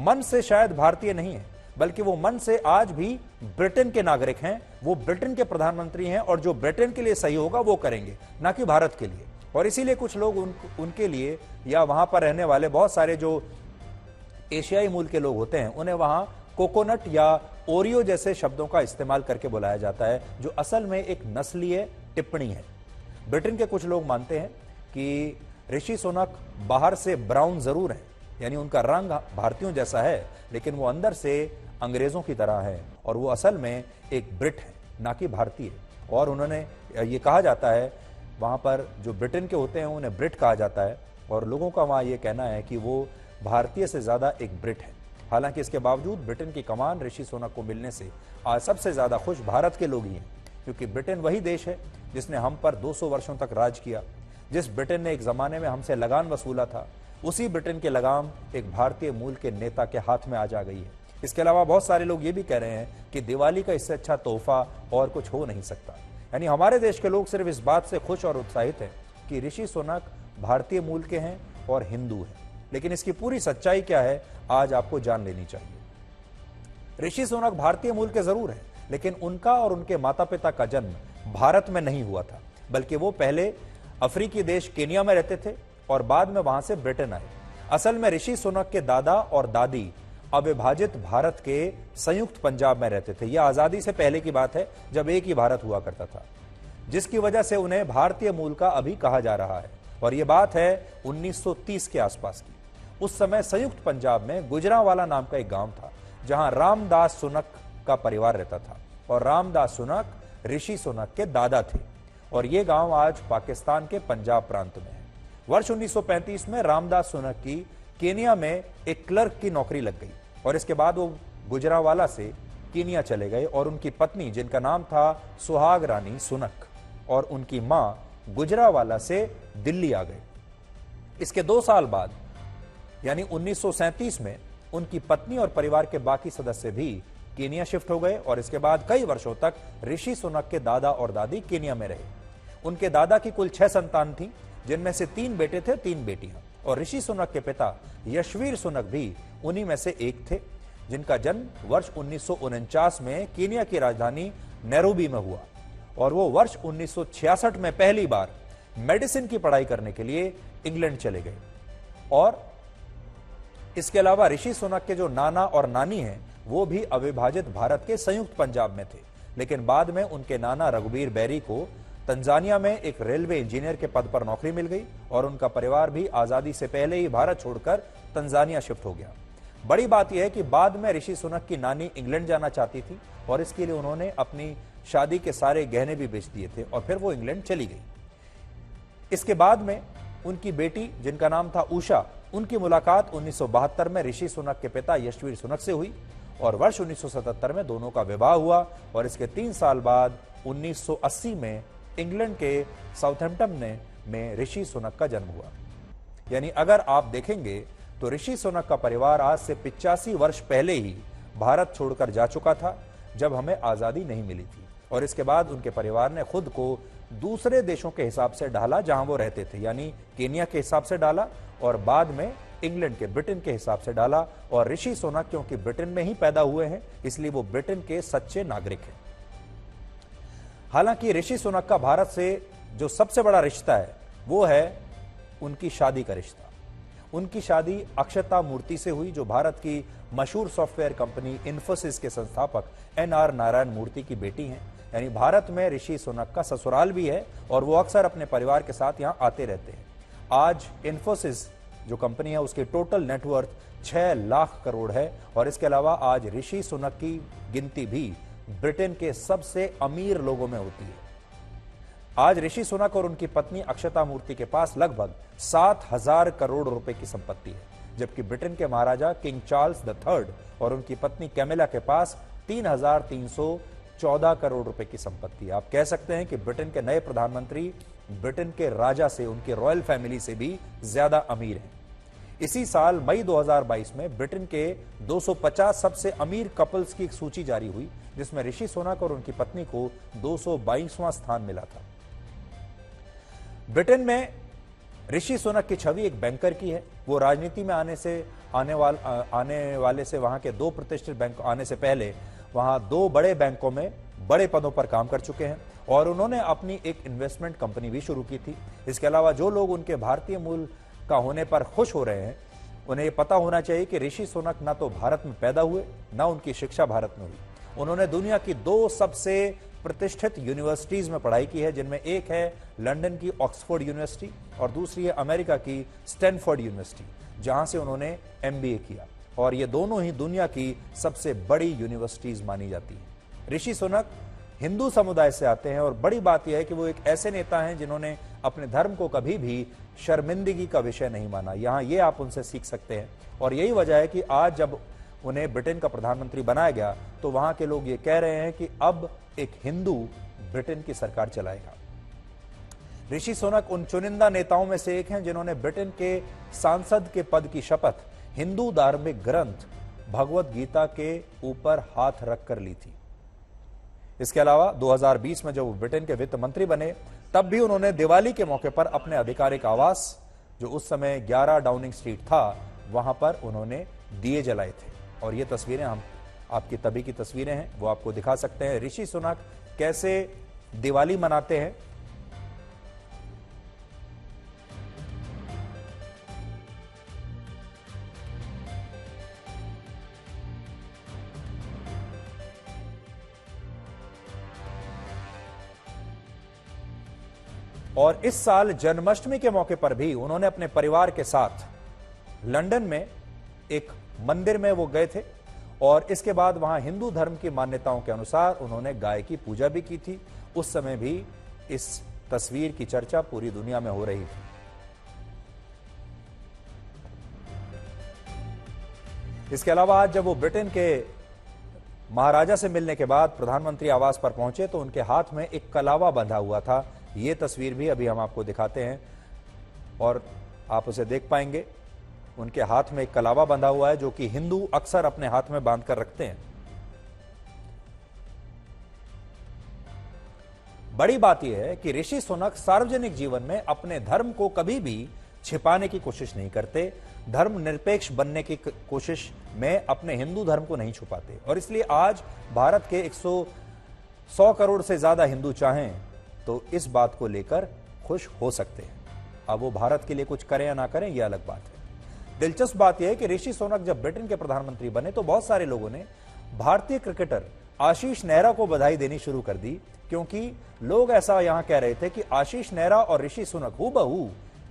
मन से शायद भारतीय नहीं है, बल्कि वो मन से आज भी ब्रिटेन के नागरिक हैं। वो ब्रिटेन के प्रधानमंत्री हैं और जो ब्रिटेन के लिए सही होगा वो करेंगे, ना कि भारत के लिए। और इसीलिए कुछ लोग उनके लिए, या वहां पर रहने वाले बहुत सारे जो एशियाई मूल के लोग होते हैं, उन्हें वहां कोकोनट या ओरियो जैसे शब्दों का इस्तेमाल करके बुलाया जाता है, जो असल में एक नस्लीय टिप्पणी है। ब्रिटेन के कुछ लोग मानते हैं कि ऋषि सुनक बाहर से ब्राउन जरूर है, यानी उनका रंग भारतीयों जैसा है, लेकिन वो अंदर से अंग्रेजों की तरह है और वो असल में एक ब्रिट है, ना कि भारतीय। और उन्होंने ये कहा जाता है, वहां पर जो ब्रिटेन के होते हैं उन्हें ब्रिट कहा जाता है और लोगों का वहां ये कहना है कि वो भारतीय से ज्यादा एक ब्रिट है। हालांकि इसके बावजूद ब्रिटेन की कमान ऋषि सुनक को मिलने से आज सबसे ज्यादा खुश भारत के लोग ही हैं, क्योंकि ब्रिटेन वही देश है जिसने हम पर 200 वर्षों तक राज किया। जिस ब्रिटेन ने एक जमाने में हमसे लगान वसूला था, उसी ब्रिटेन के लगाम एक भारतीय मूल के नेता के हाथ में आज आ गई है। इसके अलावा बहुत सारे लोग ये भी कह रहे हैं कि दिवाली का इससे अच्छा तोहफा और कुछ हो नहीं सकता। यानी हमारे देश के लोग सिर्फ इस बात से खुश और उत्साहित हैं कि ऋषि सुनक भारतीय मूल के हैं और हिंदू हैं, लेकिन इसकी पूरी सच्चाई क्या है आज आपको जान लेनी चाहिए। ऋषि सुनक भारतीय मूल के जरूर हैं, लेकिन उनका और उनके माता पिता का जन्म भारत में नहीं हुआ था, बल्कि वो पहले अफ्रीकी देश केनिया में रहते थे और बाद में वहां से ब्रिटेन आए। असल में ऋषि सुनक के दादा और दादी अविभाजित भारत के संयुक्त पंजाब में रहते थे। यह आजादी से पहले की बात है, जब एक ही भारत हुआ करता था, जिसकी वजह से उन्हें भारतीय मूल का अभी कहा जा रहा है। और यह बात है 1930 के आसपास की। उस समय संयुक्त पंजाब में गुजरांवाला नाम का एक गांव था जहां रामदास सुनक का परिवार रहता था और रामदास सुनक ऋषि सुनक के दादा थे और यह गांव आज पाकिस्तान के पंजाब प्रांत में है। वर्ष 1935 में रामदास सुनक की केनिया में एक क्लर्क की नौकरी लग गई और इसके बाद वो गुजरांवाला से केनिया चले गए और उनकी पत्नी जिनका नाम था सुहाग रानी सुनक और उनकी मां गुजरांवाला से दिल्ली आ गए। इसके 2 साल बाद यानी 1937 में उनकी पत्नी और परिवार के बाकी सदस्य भी केनिया शिफ्ट हो गए और इसके बाद कई वर्षों तक ऋषि सुनक के दादा और दादी केनिया में रहे। उनके दादा की कुल 6 संतान थी, जिनमें से 3 बेटे थे, 3 बेटियां और ऋषि सुनक के पिता यशवीर सुनक भी उन्हीं में से एक थे, जिनका जन्म वर्ष 1949 में केनिया की राजधानी नैरोबी में हुआ और वो वर्ष 1966 में पहली बार मेडिसिन की पढ़ाई करने के लिए इंग्लैंड चले गए। और इसके अलावा ऋषि सुनक के जो नाना और नानी हैं वो भी अविभाजित भारत के संयुक्त पंजाब में थे, लेकिन बाद में उनके नाना रघुबीर बैरी को तंजानिया में एक रेलवे इंजीनियर के पद पर नौकरी मिल गई और उनका परिवार भी आजादी से पहले ही भारत छोड़कर तंजानिया शिफ्ट हो गया। बड़ी बात यह है कि बाद में ऋषि सुनक की नानी इंग्लैंड जाना चाहती थी और इसके लिए उन्होंने अपनी शादी के सारे गहने भी बेच दिए थे और फिर वो इंग्लैंड चली गई। इसके बाद में उनकी बेटी जिनका नाम था उषा, उनकी मुलाकात 1972 में ऋषि सुनक के पिता यशवीर सुनक से हुई और वर्ष 1977 में दोनों का विवाह हुआ और इसके 3 साल बाद 1980 में इंग्लैंड के साउथहैम्पटन में ऋषि सुनक का जन्म हुआ। यानी अगर आप देखेंगे तो ऋषि सुनक का परिवार आज से 85 वर्ष पहले ही भारत छोड़कर जा चुका था जब हमें आजादी नहीं मिली थी और इसके बाद उनके परिवार ने खुद को दूसरे देशों के हिसाब से ढाला जहां वो रहते थे, यानी केनिया के हिसाब से डाला और बाद में इंग्लैंड के ब्रिटेन के हिसाब से डाला। और ऋषि सुनक क्योंकि ब्रिटेन में ही पैदा हुए हैं इसलिए वो ब्रिटेन के सच्चे नागरिक हैं। हालांकि ऋषि सुनक का भारत से जो सबसे बड़ा रिश्ता है वो है उनकी शादी का रिश्ता। उनकी शादी अक्षता मूर्ति से हुई जो भारत की मशहूर सॉफ्टवेयर कंपनी इन्फोसिस के संस्थापक NR नारायण मूर्ति की बेटी हैं। यानी भारत में ऋषि सुनक का ससुराल भी है और वो अक्सर अपने परिवार के साथ यहां आते रहते हैं। आज इन्फोसिस जो कंपनी है उसकी टोटल नेटवर्थ 6 लाख करोड़ है और इसके अलावा आज ऋषि सुनक की गिनती भी ब्रिटेन के सबसे अमीर लोगों में होती है। आज ऋषि सुनक और उनकी पत्नी अक्षता मूर्ति के पास लगभग 7,000 करोड़ रुपए की संपत्ति है, जबकि ब्रिटेन के महाराजा किंग चार्ल्स III और उनकी पत्नी कैमिला के पास 3,314 करोड़ रुपए की संपत्ति है। आप कह सकते हैं कि ब्रिटेन के नए प्रधानमंत्री ब्रिटेन के राजा से, उनकी रॉयल फैमिली से भी ज्यादा अमीर हैं। इसी साल मई 2022 में ब्रिटेन के 250 सबसे अमीर कपल्स की एक सूची जारी हुई जिसमें ऋषि सुनक और उनकी पत्नी को 222वां स्थान मिला था। ब्रिटेन में ऋषि सुनक की छवि एक बैंकर की है। वो राजनीति में आने वाले से वहां के 2 प्रतिष्ठित बैंक आने से पहले वहां 2 बड़े बैंकों में बड़े पदों पर काम कर चुके हैं और उन्होंने अपनी एक इन्वेस्टमेंट कंपनी भी शुरू की थी। इसके अलावा जो लोग उनके भारतीय मूल का होने पर खुश हो रहे हैं उन्हें यह पता होना चाहिए कि ऋषि सुनक ना तो भारत में पैदा हुए ना उनकी शिक्षा भारत में हुई। उन्होंने दुनिया की 2 सबसे प्रतिष्ठित यूनिवर्सिटीज में पढ़ाई की है, जिनमें एक है लंदन की ऑक्सफोर्ड यूनिवर्सिटी और दूसरी है अमेरिका की स्टैनफोर्ड यूनिवर्सिटी, जहां से उन्होंने MBA किया और ये दोनों ही दुनिया की सबसे बड़ी यूनिवर्सिटीज मानी जाती है। ऋषि सुनक हिंदू समुदाय से आते हैं और बड़ी बात यह है कि वो एक ऐसे नेता हैं जिन्होंने अपने धर्म को कभी भी शर्मिंदगी का विषय नहीं माना। यहां ये आप उनसे सीख सकते हैं और यही वजह है कि आज जब उन्हें ब्रिटेन का प्रधानमंत्री बनाया गया तो वहां के लोग ये कह रहे हैं कि अब एक हिंदू ब्रिटेन की सरकार चलाएगा। ऋषि सुनक उन चुनिंदा नेताओं में से एक हैं जिन्होंने ब्रिटेन के सांसद के पद की शपथ हिंदू धार्मिक ग्रंथ भगवत गीता के ऊपर हाथ रखकर ली थी। इसके अलावा 2020 में जब वो ब्रिटेन के वित्त मंत्री बने तब भी उन्होंने दिवाली के मौके पर अपने आधिकारिक आवास जो उस समय 11 डाउनिंग स्ट्रीट था वहां पर उन्होंने दिए जलाए थे और ये तस्वीरें हम आपकी तभी की तस्वीरें हैं, वो आपको दिखा सकते हैं ऋषि सुनक कैसे दिवाली मनाते हैं। और इस साल जन्माष्टमी के मौके पर भी उन्होंने अपने परिवार के साथ लंदन में एक मंदिर में वो गए थे और इसके बाद वहां हिंदू धर्म की मान्यताओं के अनुसार उन्होंने गाय की पूजा भी की थी। उस समय भी इस तस्वीर की चर्चा पूरी दुनिया में हो रही थी। इसके अलावा आज जब वो ब्रिटेन के महाराजा से मिलने के बाद प्रधानमंत्री आवास पर पहुंचे तो उनके हाथ में एक कलावा बंधा हुआ था। ये तस्वीर भी अभी हम आपको दिखाते हैं और आप उसे देख पाएंगे। उनके हाथ में एक कलावा बंधा हुआ है जो कि हिंदू अक्सर अपने हाथ में बांध कर रखते हैं। बड़ी बात यह है कि ऋषि सुनक सार्वजनिक जीवन में अपने धर्म को कभी भी छिपाने की कोशिश नहीं करते। धर्म निरपेक्ष बनने की कोशिश में अपने हिंदू धर्म को नहीं छुपाते और इसलिए आज भारत के 100 करोड़ से ज्यादा हिंदू चाहें तो इस बात को लेकर खुश हो सकते हैं। अब वो भारत के लिए कुछ करें या ना करें यह अलग बात है। दिलचस्प बात यह है कि ऋषि सुनक जब ब्रिटेन के प्रधानमंत्री बने तो बहुत सारे लोगों ने भारतीय क्रिकेटर आशीष नेहरा को बधाई देनी शुरू कर दी, क्योंकि लोग ऐसा यहां कह रहे थे कि आशीष नेहरा और ऋषि सुनक हूबहू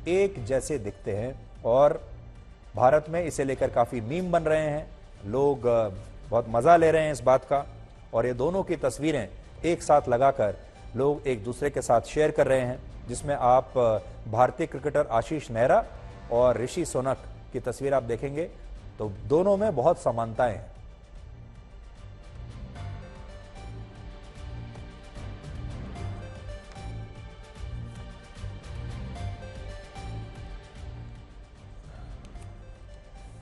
एक जैसे दिखते हैं और भारत में इसे लेकर काफी मीम बन रहे हैं। लोग बहुत मजा ले रहे हैं इस बात का और ये दोनों की तस्वीरें एक साथ लगाकर लोग एक दूसरे के साथ शेयर कर रहे हैं, जिसमें आप भारतीय क्रिकेटर आशीष नेहरा और ऋषि सुनक की तस्वीर आप देखेंगे तो दोनों में बहुत समानताएं हैं।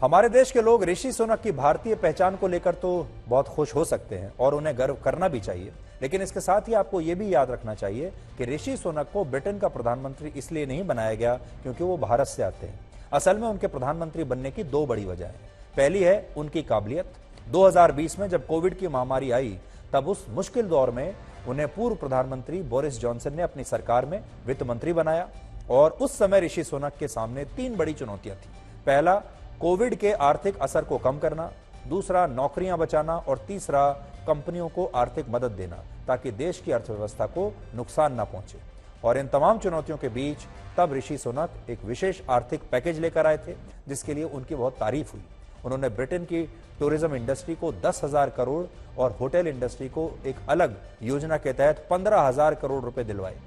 हमारे देश के लोग ऋषि सुनक की भारतीय पहचान को लेकर तो बहुत खुश हो सकते हैं और उन्हें गर्व करना भी चाहिए, लेकिन इसके साथ ही आपको यह भी याद रखना चाहिए कि ऋषि सुनक को ब्रिटेन का प्रधानमंत्री इसलिए नहीं बनाया गया क्योंकि वो भारत से आते हैं। असल में उनके प्रधानमंत्री बनने की दो बड़ी वजह है। पहली है उनकी काबिलियत। 2020 में जब कोविड की महामारी आई तब उस मुश्किल दौर में उन्हें पूर्व प्रधानमंत्री बोरिस जॉनसन ने अपनी सरकार में वित्त मंत्री बनाया और उस समय ऋषि सुनक के सामने 3 बड़ी चुनौतियां थी। पहला, कोविड के आर्थिक असर को कम करना, दूसरा नौकरियां बचाना और तीसरा कंपनियों को आर्थिक मदद देना ताकि देश की अर्थव्यवस्था को नुकसान न पहुंचे। और इन तमाम चुनौतियों के बीच तब ऋषि सुनक एक विशेष आर्थिक पैकेज लेकर आए थे जिसके लिए उनकी बहुत तारीफ हुई। उन्होंने ब्रिटेन की टूरिज्म इंडस्ट्री को 10,000 करोड़ और होटल इंडस्ट्री को एक अलग योजना के तहत 15,000 करोड़ रुपए दिलवाए।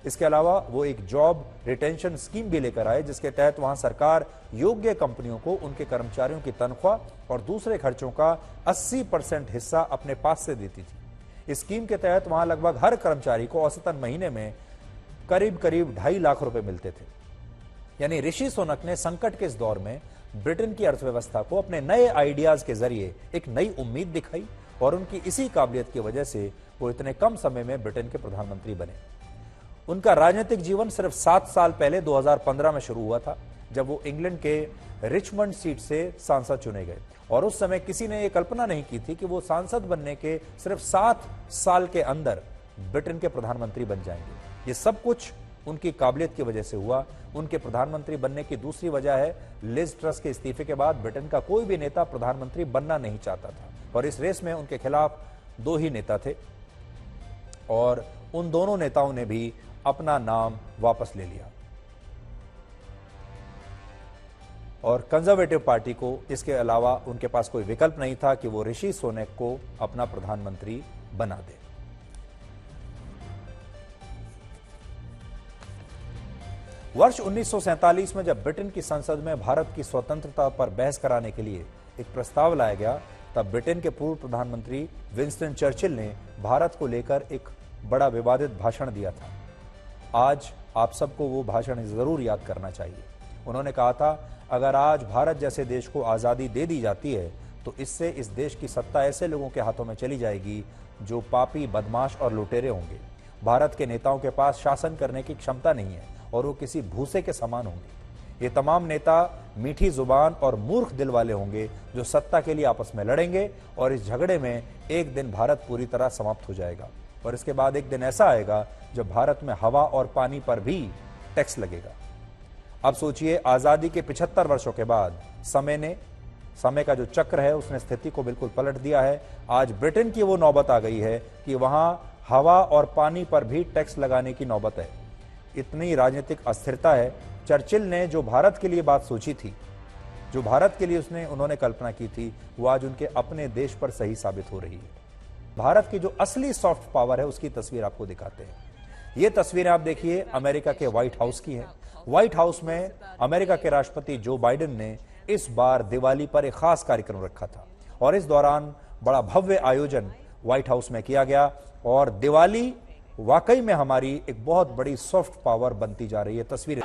इसके अलावा वो एक जॉब रिटेंशन स्कीम भी लेकर आए जिसके तहत वहां सरकार योग्य कंपनियों को उनके कर्मचारियों की तनख्वाह और दूसरे खर्चों का 80% हिस्सा अपने पास से देती थी। इस स्कीम के तहत वहां लगभग हर कर्मचारी को औसतन महीने में करीब 2.5 लाख रुपए मिलते थे। यानी ऋषि सुनक ने संकट के इस दौर में ब्रिटेन की अर्थव्यवस्था को अपने नए आइडियाज के जरिए एक नई उम्मीद दिखाई और उनकी इसी काबिलियत की वजह से वो इतने कम समय में ब्रिटेन के प्रधानमंत्री बने। उनका राजनीतिक जीवन सिर्फ 7 साल पहले 2015 में शुरू हुआ था जब वो इंग्लैंड के रिचमंड सीट से सांसद चुने गए और उस समय किसी ने यह कल्पना नहीं की थी कि वो सांसद बनने के सिर्फ 7 साल के अंदर ब्रिटेन के प्रधानमंत्री बन जाएंगे। ये सब कुछ उनकी काबिलियत की वजह से हुआ। उनके प्रधानमंत्री बनने की दूसरी वजह है लिज ट्रस के इस्तीफे के बाद ब्रिटेन का कोई भी नेता प्रधानमंत्री बनना नहीं चाहता था और इस रेस में उनके खिलाफ 2 ही नेता थे और उन दोनों नेताओं ने भी अपना नाम वापस ले लिया और कंजर्वेटिव पार्टी को इसके अलावा उनके पास कोई विकल्प नहीं था कि वो ऋषि सुनक को अपना प्रधानमंत्री बना दे। वर्ष 1947 में जब ब्रिटेन की संसद में भारत की स्वतंत्रता पर बहस कराने के लिए एक प्रस्ताव लाया गया तब ब्रिटेन के पूर्व प्रधानमंत्री विंस्टन चर्चिल ने भारत को लेकर एक बड़ा विवादित भाषण दिया था। आज आप सबको वो भाषण जरूर याद करना चाहिए। उन्होंने कहा था, अगर आज भारत जैसे देश को आजादी दे दी जाती है तो इससे इस देश की सत्ता ऐसे लोगों के हाथों में चली जाएगी जो पापी, बदमाश और लुटेरे होंगे। भारत के नेताओं के पास शासन करने की क्षमता नहीं है और वो किसी भूसे के समान होंगे। ये तमाम नेता मीठी जुबान और मूर्ख दिल वाले होंगे जो सत्ता के लिए आपस में लड़ेंगे और इस झगड़े में एक दिन भारत पूरी तरह समाप्त हो जाएगा और इसके बाद एक दिन ऐसा आएगा जब भारत में हवा और पानी पर भी टैक्स लगेगा। अब सोचिए, आजादी के 75 वर्षों के बाद समय का जो चक्र है उसने स्थिति को बिल्कुल पलट दिया है। आज ब्रिटेन की वो नौबत आ गई है कि वहां हवा और पानी पर भी टैक्स लगाने की नौबत है। इतनी राजनीतिक अस्थिरता है, चर्चिल ने जो भारत के लिए बात सोची थी, जो भारत के लिए उन्होंने कल्पना की थी, वो आज उनके अपने देश पर सही साबित हो रही है। भारत की जो असली सॉफ्ट पावर है उसकी तस्वीर आपको दिखाते हैं। ये तस्वीरें आप देखिए अमेरिका के व्हाइट हाउस की हैं। व्हाइट हाउस में अमेरिका के राष्ट्रपति जो बाइडेन ने इस बार दिवाली पर एक खास कार्यक्रम रखा था और इस दौरान बड़ा भव्य आयोजन व्हाइट हाउस में किया गया और दिवाली वाकई में हमारी एक बहुत बड़ी सॉफ्ट पावर बनती जा रही है। तस्वीरें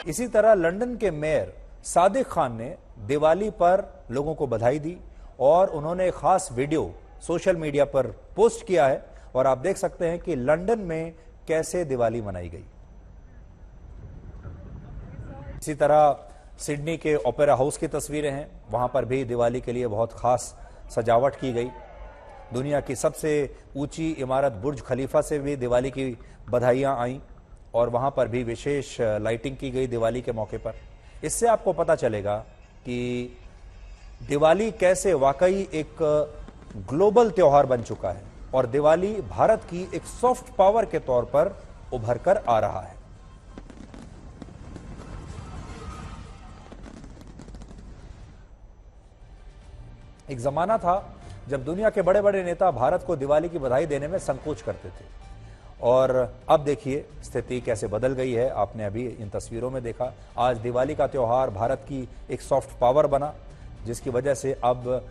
इसी तरह लंदन के मेयर सादिक खान ने दिवाली पर लोगों को बधाई दी और उन्होंने एक खास वीडियो सोशल मीडिया पर पोस्ट किया है और आप देख सकते हैं कि लंदन में कैसे दिवाली मनाई गई। इसी तरह सिडनी के ओपेरा हाउस की तस्वीरें हैं, वहां पर भी दिवाली के लिए बहुत खास सजावट की गई। दुनिया की सबसे ऊंची इमारत बुर्ज खलीफा से भी दिवाली की बधाइयां आईं और वहां पर भी विशेष लाइटिंग की गई दिवाली के मौके पर। इससे आपको पता चलेगा कि दिवाली कैसे वाकई एक ग्लोबल त्योहार बन चुका है और दिवाली भारत की एक सॉफ्ट पावर के तौर पर उभर कर आ रहा है। एक जमाना था जब दुनिया के बड़े बड़े नेता भारत को दिवाली की बधाई देने में संकोच करते थे और अब देखिए स्थिति कैसे बदल गई है। आपने अभी इन तस्वीरों में देखा, आज दिवाली का त्योहार भारत की एक सॉफ्ट पावर बना, जिसकी वजह से अब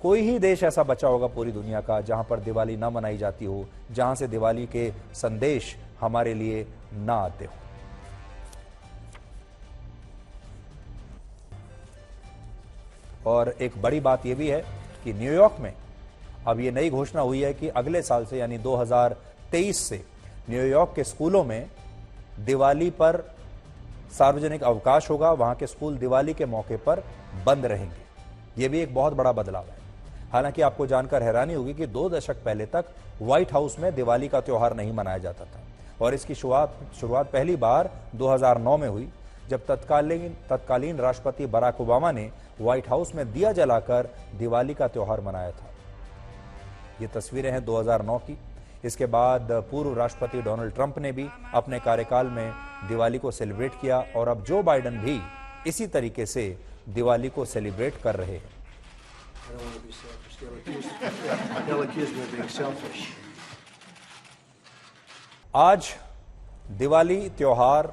कोई ही देश ऐसा बचा होगा पूरी दुनिया का जहां पर दिवाली ना मनाई जाती हो, जहां से दिवाली के संदेश हमारे लिए ना आते हो। और एक बड़ी बात यह भी है कि न्यूयॉर्क में अब यह नई घोषणा हुई है कि अगले साल से यानी 2023 से न्यूयॉर्क के स्कूलों में दिवाली पर सार्वजनिक अवकाश होगा। वहां के स्कूल दिवाली के मौके पर बंद रहेंगे। यह भी एक बहुत बड़ा बदलाव है। हालांकि आपको जानकर हैरानी होगी कि 2 दशक पहले तक व्हाइट हाउस में दिवाली का त्योहार नहीं मनाया जाता था और इसकी शुरुआत पहली बार 2009 में हुई, जब तत्कालीन राष्ट्रपति बराक ओबामा ने व्हाइट हाउस में दिया जलाकर दिवाली का त्योहार मनाया था। ये तस्वीरें हैं 2009 की। इसके बाद पूर्व राष्ट्रपति डोनाल्ड ट्रंप ने भी अपने कार्यकाल में दिवाली को सेलिब्रेट किया और अब जो बाइडेन भी इसी तरीके से दिवाली को सेलिब्रेट कर रहे हैं। आज दिवाली त्योहार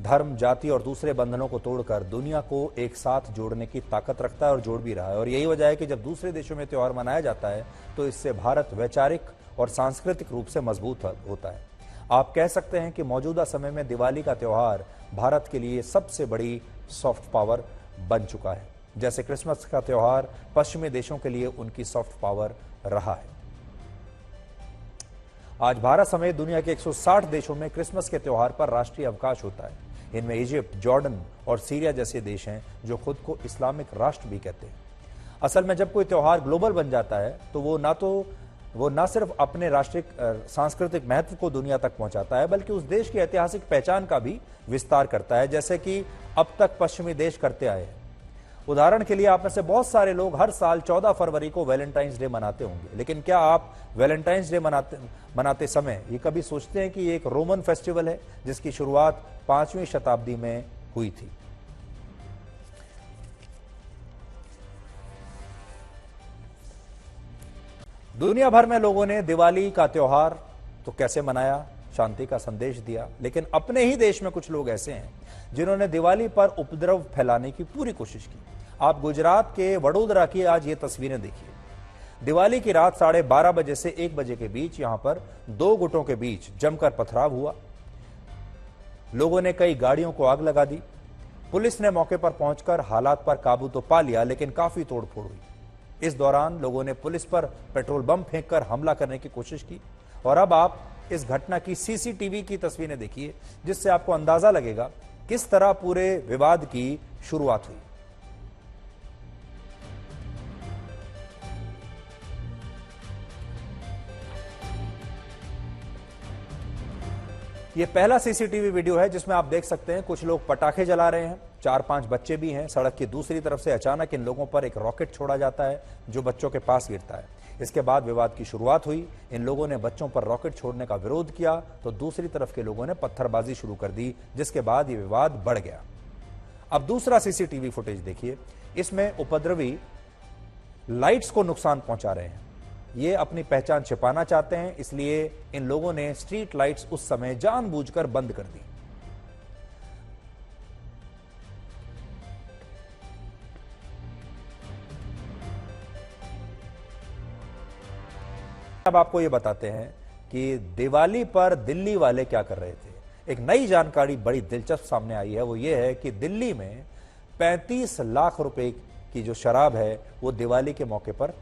धर्म, जाति और दूसरे बंधनों को तोड़कर दुनिया को एक साथ जोड़ने की ताकत रखता है और जोड़ भी रहा है और यही वजह है कि जब दूसरे देशों में त्योहार मनाया जाता है तो इससे भारत वैचारिक और सांस्कृतिक रूप से मजबूत होता है। आप कह सकते हैं कि मौजूदा समय में दिवाली का त्योहार भारत के लिए सबसे बड़ी सॉफ्ट पावर बन चुका है, जैसे क्रिसमस का त्योहार पश्चिमी देशों के लिए उनकी सॉफ्ट पावर रहा है। आज भारत समेत दुनिया के 160 देशों में क्रिसमस के त्योहार पर राष्ट्रीय अवकाश होता है। इनमें इजिप्ट, जॉर्डन और सीरिया जैसे देश हैं जो खुद को इस्लामिक राष्ट्र भी कहते हैं। असल में जब कोई त्योहार ग्लोबल बन जाता है तो वो ना सिर्फ अपने राष्ट्रीय सांस्कृतिक महत्व को दुनिया तक पहुंचाता है बल्कि उस देश की ऐतिहासिक पहचान का भी विस्तार करता है, जैसे कि अब तक पश्चिमी देश करते आए हैं। उदाहरण के लिए आप में से बहुत सारे लोग हर साल 14 फरवरी को वैलेंटाइंस डे मनाते होंगे, लेकिन क्या आप वैलेंटाइंस डे मनाते समय ये कभी सोचते हैं कि ये एक रोमन फेस्टिवल है जिसकी शुरुआत 5वीं शताब्दी में हुई थी। दुनिया भर में लोगों ने दिवाली का त्योहार तो कैसे मनाया, शांति का संदेश दिया, लेकिन अपने ही देश में कुछ लोग ऐसे हैं जिन्होंने दिवाली पर उपद्रव फैलाने की पूरी कोशिश की। आप गुजरात के वडोदरा की आज ये तस्वीरें देखिए। दिवाली की रात 12:30 बजे से 1 बजे के बीच यहां पर 2 गुटों के बीच जमकर पथराव हुआ। लोगों ने कई गाड़ियों को आग लगा दी। पुलिस ने मौके पर पहुंचकर हालात पर काबू तो पा लिया, लेकिन काफी तोड़फोड़ हुई। इस दौरान लोगों ने पुलिस पर पेट्रोल बम फेंककर हमला करने की कोशिश की और अब आप इस घटना की सीसीटीवी की तस्वीरें देखिए, जिससे आपको अंदाजा लगेगा किस तरह पूरे विवाद की शुरुआत हुई। ये पहला सीसीटीवी वीडियो है जिसमें आप देख सकते हैं कुछ लोग पटाखे जला रहे हैं, 4-5 बच्चे भी हैं। सड़क की दूसरी तरफ से अचानक इन लोगों पर एक रॉकेट छोड़ा जाता है जो बच्चों के पास गिरता है। इसके बाद विवाद की शुरुआत हुई। इन लोगों ने बच्चों पर रॉकेट छोड़ने का विरोध किया तो दूसरी तरफ के लोगों ने पत्थरबाजी शुरू कर दी, जिसके बाद ये विवाद बढ़ गया। अब दूसरा सीसीटीवी फुटेज देखिए। इसमें उपद्रवी लाइट्स को नुकसान पहुंचा रहे हैं। ये अपनी पहचान छिपाना चाहते हैं, इसलिए इन लोगों ने स्ट्रीट लाइट्स उस समय जानबूझकर बंद कर दी। अब आपको ये बताते हैं कि दिवाली पर दिल्ली वाले क्या कर रहे थे। एक नई जानकारी बड़ी दिलचस्प सामने आई है। वो ये है कि दिल्ली में 35 लाख रुपए की जो शराब है वो दिवाली के मौके पर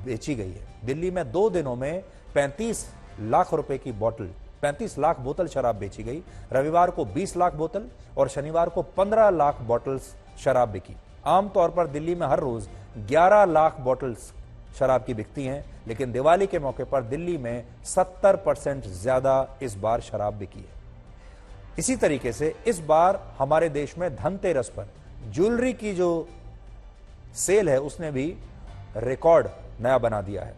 बेची गई है। दिल्ली में 2 दिनों में 35 लाख रुपए की बोतल, 35 लाख बोतल शराब बेची गई। रविवार को 20 लाख बोतल और शनिवार को 15 लाख बोतल्स शराब बिकी। आमतौर पर दिल्ली में हर रोज 11 लाख बोतल्स शराब की बिकती हैं, लेकिन दिवाली के मौके पर दिल्ली में 70% ज्यादा इस बार शराब बिकी है। इसी तरीके से इस बार हमारे देश में धनतेरस पर ज्वेलरी की जो सेल है उसने भी रिकॉर्ड नया बना दिया है।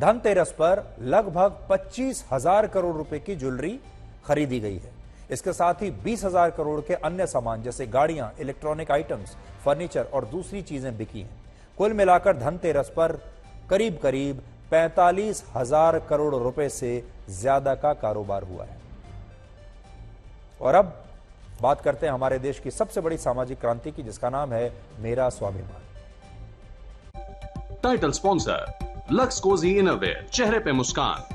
धनतेरस पर लगभग 25,000 करोड़ रुपए की ज्वेलरी खरीदी गई है। इसके साथ ही 20,000 करोड़ के अन्य सामान जैसे गाड़ियां, इलेक्ट्रॉनिक आइटम्स, फर्नीचर और दूसरी चीजें बिकी हैं। कुल मिलाकर धनतेरस पर करीब करीब 45,000 करोड़ रुपए से ज्यादा का कारोबार हुआ है। और अब बात करते हैं हमारे देश की सबसे बड़ी सामाजिक क्रांति की, जिसका नाम है मेरा स्वाभिमान। Title sponsor Lux Cozy innerwear, चेहरे पे मुस्कान।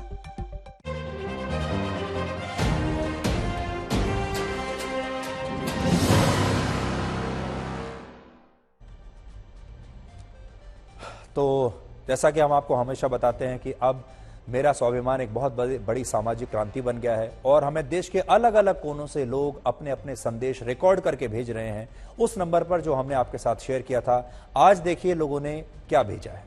तो जैसा कि हम आपको हमेशा बताते हैं कि अब मेरा स्वाभिमान एक बहुत बड़ी सामाजिक क्रांति बन गया है और हमें देश के अलग अलग कोनों से लोग अपने अपने संदेश रिकॉर्ड करके भेज रहे हैं उस नंबर पर जो हमने आपके साथ शेयर किया था। आज देखिए लोगों ने क्या भेजा है।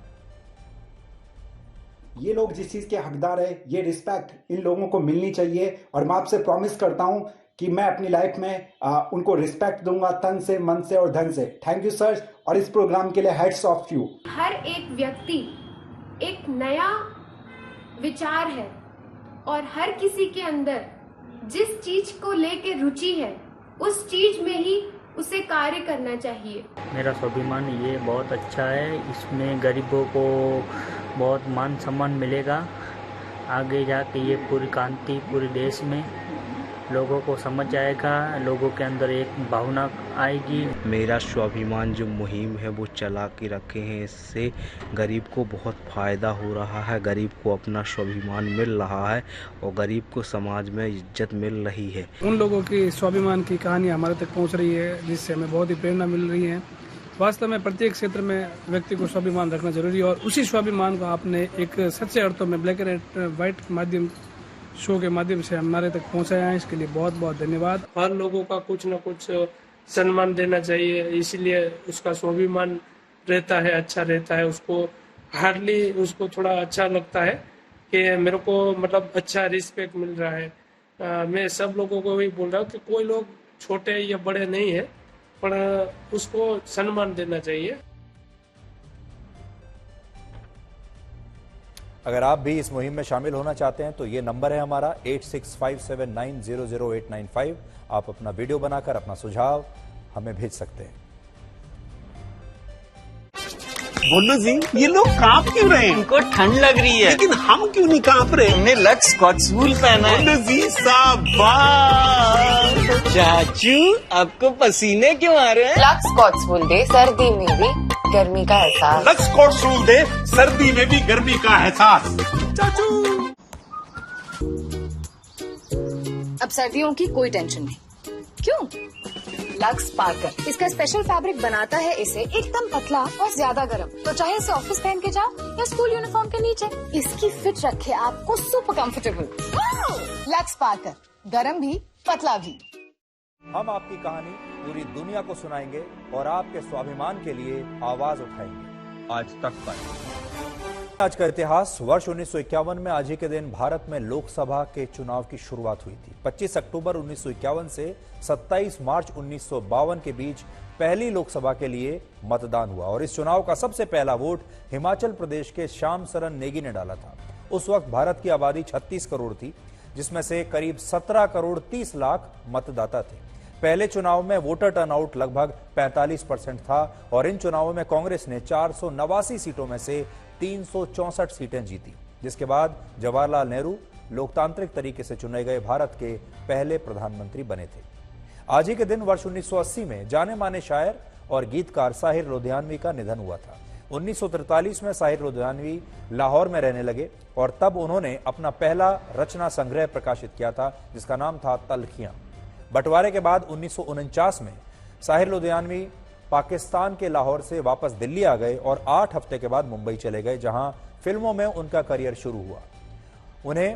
ये लोग जिस चीज के हकदार है, ये रिस्पेक्ट इन लोगों को मिलनी चाहिए और मैं आपसे प्रॉमिस करता हूं कि मैं अपनी लाइफ में उनको रिस्पेक्ट दूंगा, तन से, मन से और धन से। थैंक यू सर, और इस प्रोग्राम के लिए हेड्स ऑफ यू। हर एक व्यक्ति एक नया विचार है और हर किसी के अंदर जिस चीज को लेके रुचि है उस चीज में ही उसे कार्य करना चाहिए। मेरा स्वाभिमान ये बहुत अच्छा है। इसमें गरीबों को बहुत मान सम्मान मिलेगा। आगे जाके ये पूरी क्रांति पूरे देश में लोगों को समझ आएगा, लोगों के अंदर एक भावना आएगी। मेरा स्वाभिमान जो मुहिम है वो चला के रखे हैं, इससे गरीब को बहुत फ़ायदा हो रहा है। गरीब को अपना स्वाभिमान मिल रहा है और गरीब को समाज में इज्जत मिल रही है। उन लोगों की स्वाभिमान की कहानी हमारे तक पहुंच रही है जिससे हमें बहुत ही प्रेरणा मिल रही है। वास्तव में प्रत्येक क्षेत्र में व्यक्ति को स्वाभिमान रखना जरूरी है और उसी स्वाभिमान को आपने एक सच्चे अर्थों में ब्लैक एंड व्हाइट माध्यम शो के माध्यम से हमारे तक पहुंचाया है। इसके लिए बहुत बहुत धन्यवाद। हर लोगों का कुछ न कुछ सम्मान देना चाहिए, इसलिए उसका स्वाभिमान रहता है, अच्छा रहता है। उसको हार्डली उसको थोड़ा अच्छा लगता है कि मेरे को मतलब अच्छा रिस्पेक्ट मिल रहा है। मैं सब लोगों को वही बोल रहा हूँ कि कोई लोग छोटे या बड़े नहीं है, पर उसको सम्मान देना चाहिए। अगर आप भी इस मुहिम में शामिल होना चाहते हैं तो ये नंबर है हमारा 8657900895। आप अपना वीडियो बनाकर अपना सुझाव हमें भेज सकते हैं। बोलो जी, ये लोग कांप क्यों रहे हैं? इनको ठंड लग रही है, लेकिन हम क्यों नहीं कांप रहे? हमने लक्स स्कॉचवूल पहना है। बोलो जी, शाबाश। चाचू आपको पसीने क्यों आ रहे हैं? लक्स स्कॉचवूल दे, सर्दी में भी गर्मी का एहसास। लक्स स्कॉचवूल दे, सर्दी में भी गर्मी का एहसास। चाचू अब सर्दियों की कोई टेंशन नहीं। क्यों? लक्स पार्कर इसका स्पेशल फैब्रिक बनाता है इसे एकदम पतला और ज्यादा गर्म, तो चाहे इसे ऑफिस पहन के जाओ या स्कूल यूनिफॉर्म के नीचे, इसकी फिट रखे आपको सुपर कंफर्टेबल। लक्स पार्कर, गर्म भी पतला भी। हम आपकी कहानी पूरी दुनिया को सुनाएंगे और आपके स्वाभिमान के लिए आवाज उठाएंगे। आज तक पर आज का इतिहास। वर्ष 1951 में आज ही के दिन भारत में लोकसभा के चुनाव की शुरुआत हुई थी। 25 अक्टूबर 1951 से 27 मार्च 1952 के बीच पहली लोकसभा के लिए मतदान हुआ और इस चुनाव का सबसे पहला वोट हिमाचल प्रदेश के श्याम सरन नेगी ने डाला था। उस वक्त भारत की आबादी 36 करोड़ थी, जिसमें से करीब 17 करोड़ 30 लाख मतदाता थे। पहले चुनाव में वोटर टर्नआउट लगभग 45% था और इन चुनावों में कांग्रेस ने 489 सीटों में से 364 सीटें जीती, जिसके बाद जवाहरलाल नेहरू लोकतांत्रिक तरीके से चुने गए भारत के पहले प्रधानमंत्री बने थे। आज ही के दिन वर्ष 1980 में जाने माने शायर और गीतकार साहिर लुधियानवी का निधन हुआ था। 1943 में साहिर लुधियानवी लाहौर में रहने लगे और तब उन्होंने अपना पहला रचना संग्रह प्रकाशित किया था, जिसका नाम था तलखियां। बंटवारे के बाद 1949 में साहिर लुधियानवी पाकिस्तान के लाहौर से वापस दिल्ली आ गए और 8 हफ्ते के बाद मुंबई चले गए, जहां फिल्मों में उनका करियर शुरू हुआ। उन्हें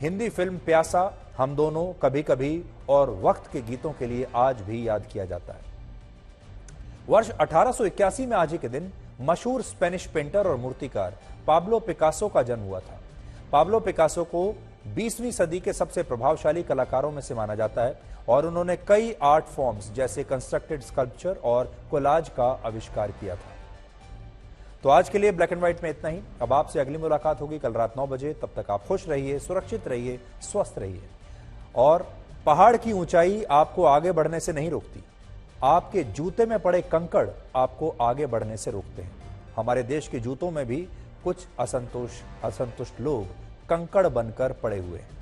हिंदी फिल्म प्यासा, हम दोनों, कभी कभी और वक्त के गीतों के लिए आज भी याद किया जाता है। वर्ष 1881 में आज ही के दिन मशहूर स्पेनिश पेंटर और मूर्तिकार पाब्लो पिकासो का जन्म हुआ था। पाब्लो पिकासो को 20वीं सदी के सबसे प्रभावशाली कलाकारों में से माना जाता है और उन्होंने कई आर्ट फॉर्म्स जैसे कंस्ट्रक्टेड स्कल्पचर और कोलाज का आविष्कार किया था। तो आज के लिए ब्लैक एंड व्हाइट में इतना ही। अब आपसे अगली मुलाकात होगी कल रात 9 बजे। तब तक आप खुश रहिए, सुरक्षित रहिए, स्वस्थ रहिए। और पहाड़ की ऊंचाई आपको आगे बढ़ने से नहीं रोकती, आपके जूते में पड़े कंकड़ आपको आगे बढ़ने से रोकते हैं। हमारे देश के जूतों में भी कुछ असंतुष्ट लोग कंकड़ बनकर पड़े हुए हैं।